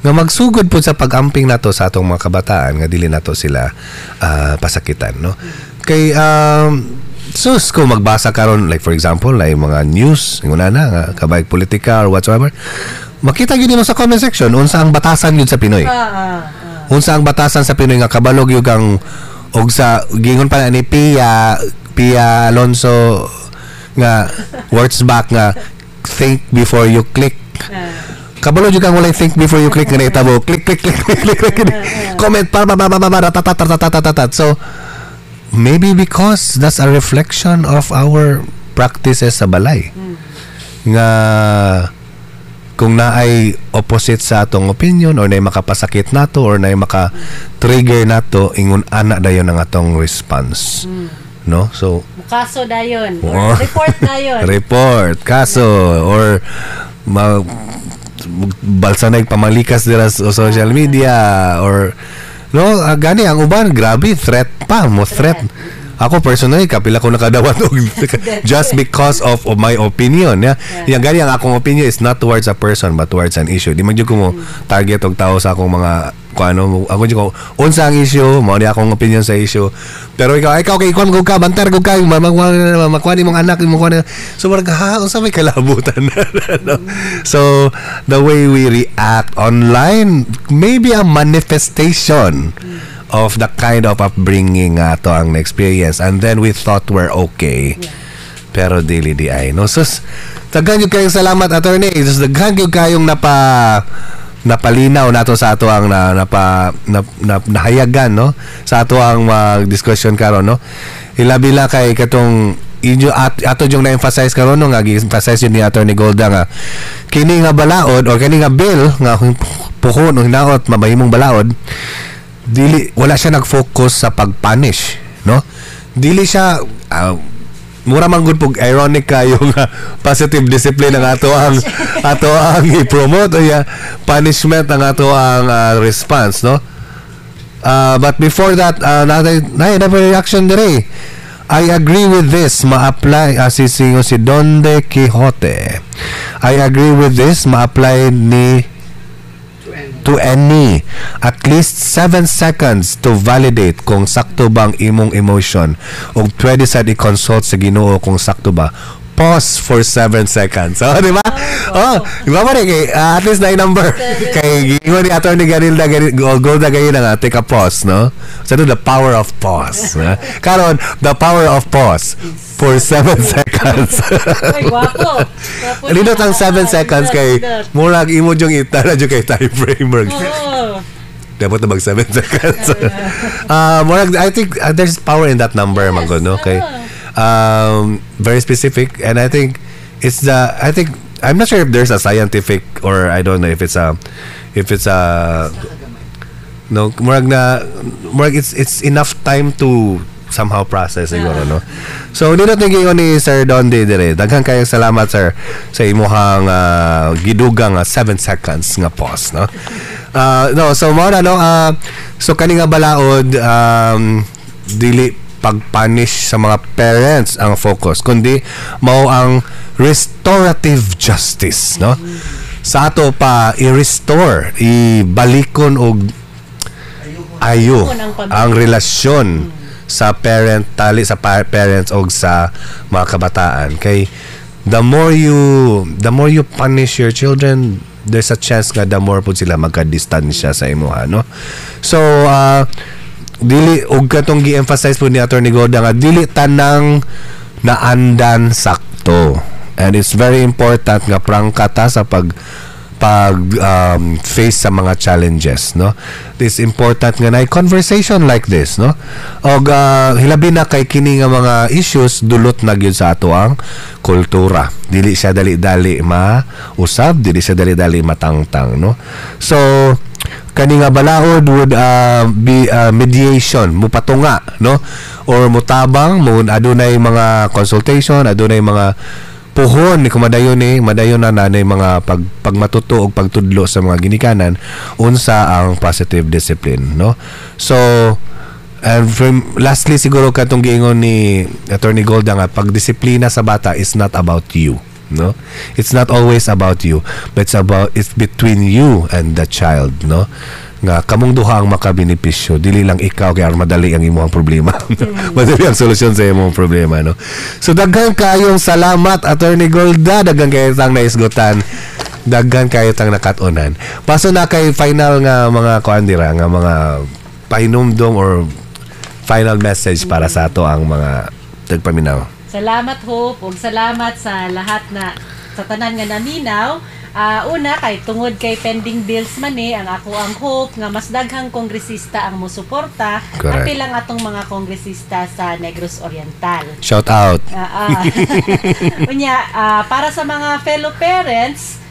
nga magsugod po sa pag-amping nato sa atong mga kabataan nga dili nato sila pasakitan, no? Kay sus kung magbasa karon like for example like mga news nguna na nga kabay politika or whatsoever, makita gyud mo sa comment section unsa ang batasan gyud sa Pinoy. Unsa ang batasan sa Pinoy nga kabalog yung ang og sa gingon pa ni Pia Alonso nga words back nga think before you click. Kabalo jud kang walay think before you click nga itabo click comment so maybe because that's a reflection of our practices sa balay. Nga kung naay opposite sa atong opinion or naay makapasakit nato or naay maka-trigger nato, ingon ana dayon ang atong response. No? So kaso dayon or report dayon. Report, kaso or balsanay pamalikas dira sa social media or no, gani ang uban grabe threat pa mo threat. Ako personally kapila ko nakadawat og just because of my opinion. Yang gani ang akong opinion is not towards a person but towards an issue. Di man jud ko mo target og tao sa akong mga kuano, ako jud ko unsa ang issue, mao ni akong opinion sa issue. Pero ikaw kay kon ko ka bantar ko ka makuha mong anak mo kuha. So marga unsa may kalabutan. No? So the way we react online maybe a manifestation of the kind of upbringing to ang experience, and then we thought we're okay. Pero dili di ay no. So daghan gyud kayong salamat attorney. So daghan gyud kayong napalinaw nato sa ato ang nahayagan no sa ato ang discussion karon no. Ilabi la kay katong ato yung na-emphasize karon no, nga gi-emphasize yun ni Attorney Golda nga kini nga balaod or kini nga bill nga puhon o hinaot mabahimong balaod, dili wala siya nag-focus sa pag-punish, no? Dili siya mura man gud pug ironic kayo nga positive discipline ang ato ang i-promote o punishment ang ato ang response, no? But before that, never reaction dire. I agree with this, ma-apply si Donde Quixote. I agree with this, ma-apply ni to any at least 7 seconds to validate kung sakto bang imong emotion ug pwede sad i-consult sa Ginoo kung sakto ba. Pause for 7 seconds. Oh, di ba? Di ba kay at least na number kay gingon ni Attorney Golda gayon nga take a pause, no? So the power of pause. Karon the power of pause for 7 seconds. Ay, guwapo. Lino tang 7 seconds kay murag imo jung itara jud kay time framework. Dapat na mag 7 seconds. Murag I think there's power in that number, man god, no? Okay. Very specific, and I think I'm not sure if there's a scientific or I don't know if it's a no, murag it's enough time to somehow process siguro, no? So dito tingin ni Sir Donde dire, daghang kayong salamat sir sa imuhang gidugang 7 seconds nga pause, no? No, so mo na no, so kani nga balaod dili pag-punish sa mga parents ang focus, kundi mao ang restorative justice, no? Sa ato pa i-restore, ibalikon og ayo ang relasyon sa parents og sa mga kabataan. Kay the more you punish your children, there's a chance nga the more pud sila magka-distansya sa imuha, no? So dili og katong gi-emphasize po ni Attorney Golda nga dili tanang naandan sakto, and it's very important nga prangka ta sa pag face sa mga challenges, no? It's important nga na conversation like this, no? Og hilabi na kay kini nga mga issues dulot na gyud sa ato ang kultura. Dili siya dali-dali mausab, dili siya dali-dali matangtang, no? So kani nga balaod would be mediation, mupatunga, no? Or mutabang, adunay mga consultation, adunay mga puhon ni kumadayon madayon na nanay mga pagmatuto og pagtudlo sa mga ginikanan unsa ang positive discipline, no? So and lastly siguro katong giingon ni Attorney Golda nga pagdisiplina sa bata is not about you, no? It's not always about you, but it's between you and the child, no? Nga kamong duha ang makabenepisyo, dili lang ikaw kay madali ang imong problema. Madali ang solusyon sa imong problema, no? So daghan kayong salamat, Attorney Golda, daghan kayo tang naisgutan, daghan kayo tang nakatunan. Paso na kay final nga mga kuandira nga mga pahinumdom or final message para sa ato ang mga tagpaminaw. Salamat, Hope, ug salamat sa lahat na sa tanan nga naminaw. Una kay tungod kay pending bills man ang ako ang hope nga mas daghang kongresista ang mosuporta pati lang atong mga kongresista sa Negros Oriental. Shout out. Unya para sa mga fellow parents,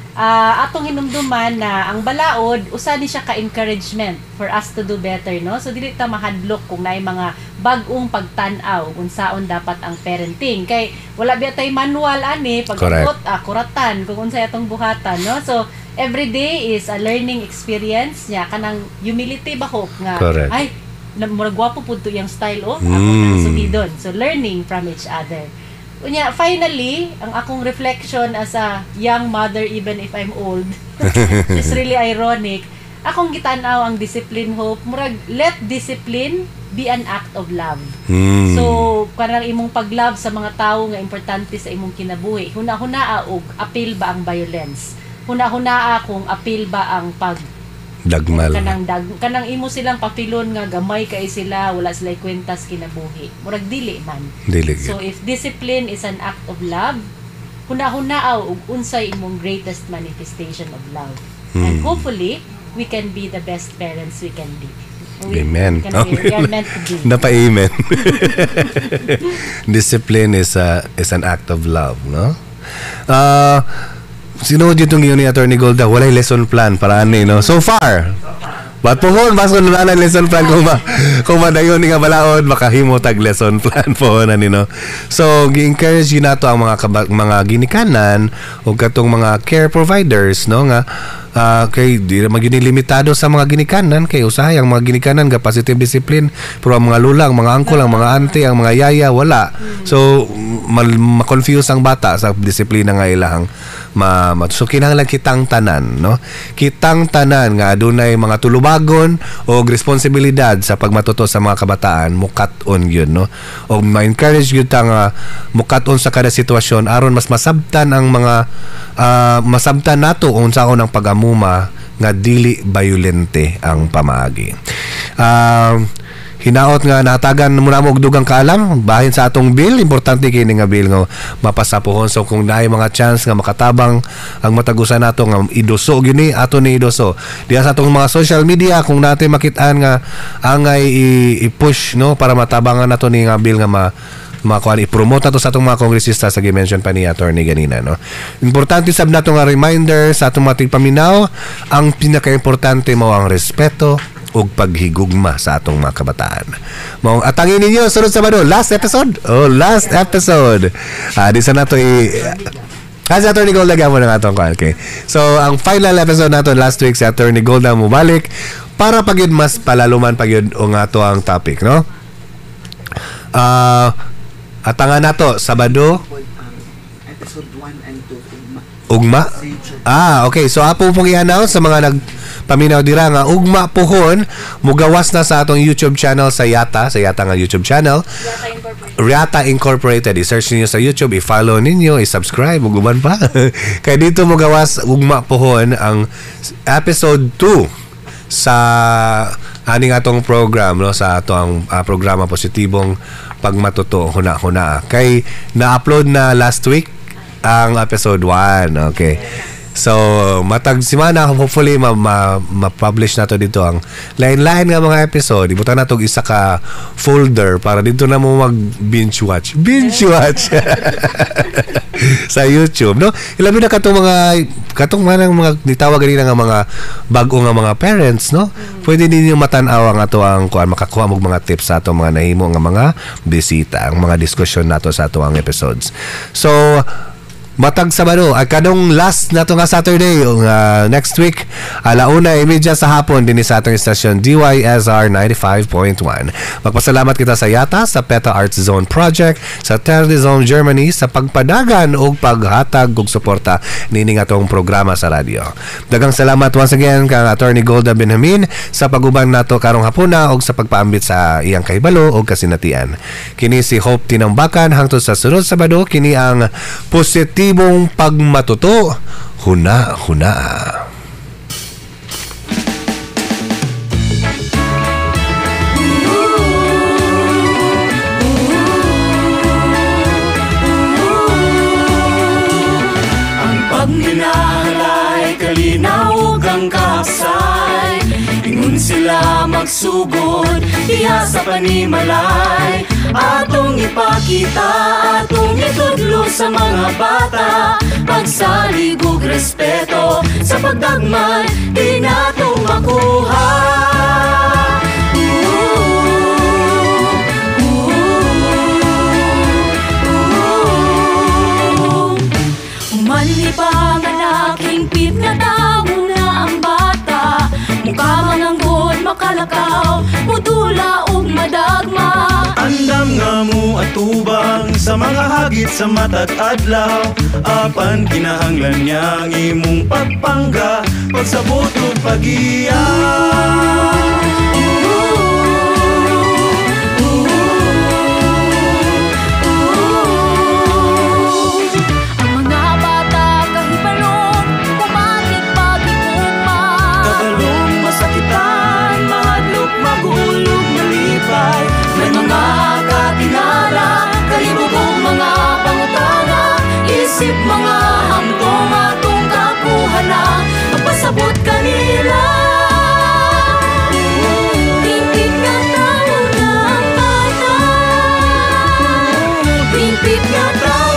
atong hinumduman na ang balaod usa ni siya ka encouragement for us to do better, no? So dili ta mahadlok kung naay mga bag-ong pagtan-aw unsaon dapat ang parenting kay wala biya tay manual ani pagkot kuratan kung unsay atong buhatan, no? So every day is a learning experience nya kanang humility ba hope nga ay murag gwapo pud to yang style ako na sumidon. So learning from each other. Unya, finally, ang akong reflection as a young mother, even if I'm old, is really ironic. Akong gitanaw ang discipline, Hope. Murag, let discipline be an act of love. So, kanang imong pag-love sa mga tao nga importante sa imong kinabuhi. Huna-hunaa og appeal ba ang violence? Huna-hunaa kung appeal ba ang dagmal. Kanang imo silang papilon nga gamay kay sila, wala sila kwentas kinabuhi. Murag dili man. So if discipline is an act of love, huna-hunaaw og unsay imong greatest manifestation of love. And hopefully, we can be the best parents we can be. Amen. We are meant to be. Napa-amen. Discipline is an act of love, no? Sino dito ngayon ni Attorney Golda, walay lesson plan para ani, no? So far. But pohon baso na lesson plan kung madayon ni nga balaod makahimo tag lesson plan pohon ani, no? So gi-encourage nato ang mga ginikanan o katong mga care providers, no, nga kay di maging limitado sa mga ginikanan kay usahay ang mga ginikanan ga positive discipline pero ang mga lulang, mga angkol, ang mga auntie, ang mga yaya wala. So ma-confuse ang bata sa disiplina nga ilahang so kinahanglan kitang tanan, no? Kitang tanan nga adunay mga tulubagon o responsibilidad sa pagmatuto sa mga kabataan mukat-on yun, no? O ma-encourage yun nga mukat-on sa kada sitwasyon aron mas masabtan ang mga masabtan nato kung saan ang pag-amuma nga dili violente ang pamaagi. Hinaot nga natagan muna mo og dugang kaalam bahin sa atong bill, importante kini nga bill nga mapasapuhon. So kung naay mga chance nga makatabang ang matagusan nato nga idoso gini ato ni idoso diya sa atong mga social media kung natin makitaan nga angay i-push, no, para matabangan nato ni nga bill nga makuan i-promote nato sa atong mga kongresista sa gi-mention pa ni attorney ganina, no. Importante sab nato nga reminder sa atong mga tigpaminaw, ang pinaka-importante mao ang respeto ug paghigugma sa atong mga kabataan. Maong atangin ninyo sunod Sabado, last episode. Di sa nato kasi Attorney Golda gamo ng atong call. Okay. So ang final episode nato last week si Attorney Golda mubalik para pagyud mas palaluman pagyud ang ato ang topic, no? Atangan nato Sabado episode 1 and 2 ugma. Okay. So apo pong i-announce sa mga paminaw dira nga ugma pohon mugawas na sa atong YouTube channel sa Yata nga YouTube channel Yata Incorporated. I-search niyo sa YouTube, i-follow ninyo, i-subscribe ug uban pa. Kay dito mugawas ugma pohon ang episode 2 sa aning atong program, no, sa atong programa Positibong Pagmatuto Huna-Huna. Kay na-upload na last week ang episode 1. Okay. So, matag simana hopefully ma-publish na to dito ang lain-lain nga mga episode. Ibutan na to isa ka folder para dito na mo mag binge watch sa YouTube, no? Ilabi na katong mga nitawag ganina nga mga bag-o nga mga parents, no? Pwede ninyo matan-aw ang ato ang makakuha mo mga tips sa ato mga nahimo nga mga bisita, ang mga diskusyon nato sa ato ang episodes. So Matag Sabado ay kadong last na to nga Saturday next week alauna imedya sa hapon din sa atong istasyon DYSR 95.1. Magpasalamat kita sa Yata, sa PETA Arts Zone Project, sa Telezone Germany sa pagpadagan o paghatag og suporta nining atong programa sa radyo. Daghang salamat once again kang Attorney Golda Benjamin sa pag-ubang nato karong hapuna og sa pagpaambit sa iyang kahibalo og kasinatian. Kini si Hope Tinambakan hangtod sa sunod Sabado kini ang positibong pagmatuto huna-huna. Ang pagminahalay kalinaw ug ang kahapsay, ingon sila magsugod diha sa panimalay. Atong ipakita, atong itudlo sa mga bata, pagsalig ug respeto sa pagdagman di nato makuha. Manipanganak, hingpit na tawo na ang bata, mukha mananggod, makalakaw, mudula ug madagma. Andam nga mo atubang sa mga hagit sa matag adlaw, apan kinahanglan niya ang imong pagpangga, pagsabot ug pagiya. May mga katinala, kalibugong mga pangutana, isip mga hamtong atong kakuhana, magpasabot kanila. Hingpit nga tao na ang bata, hingpit nga tao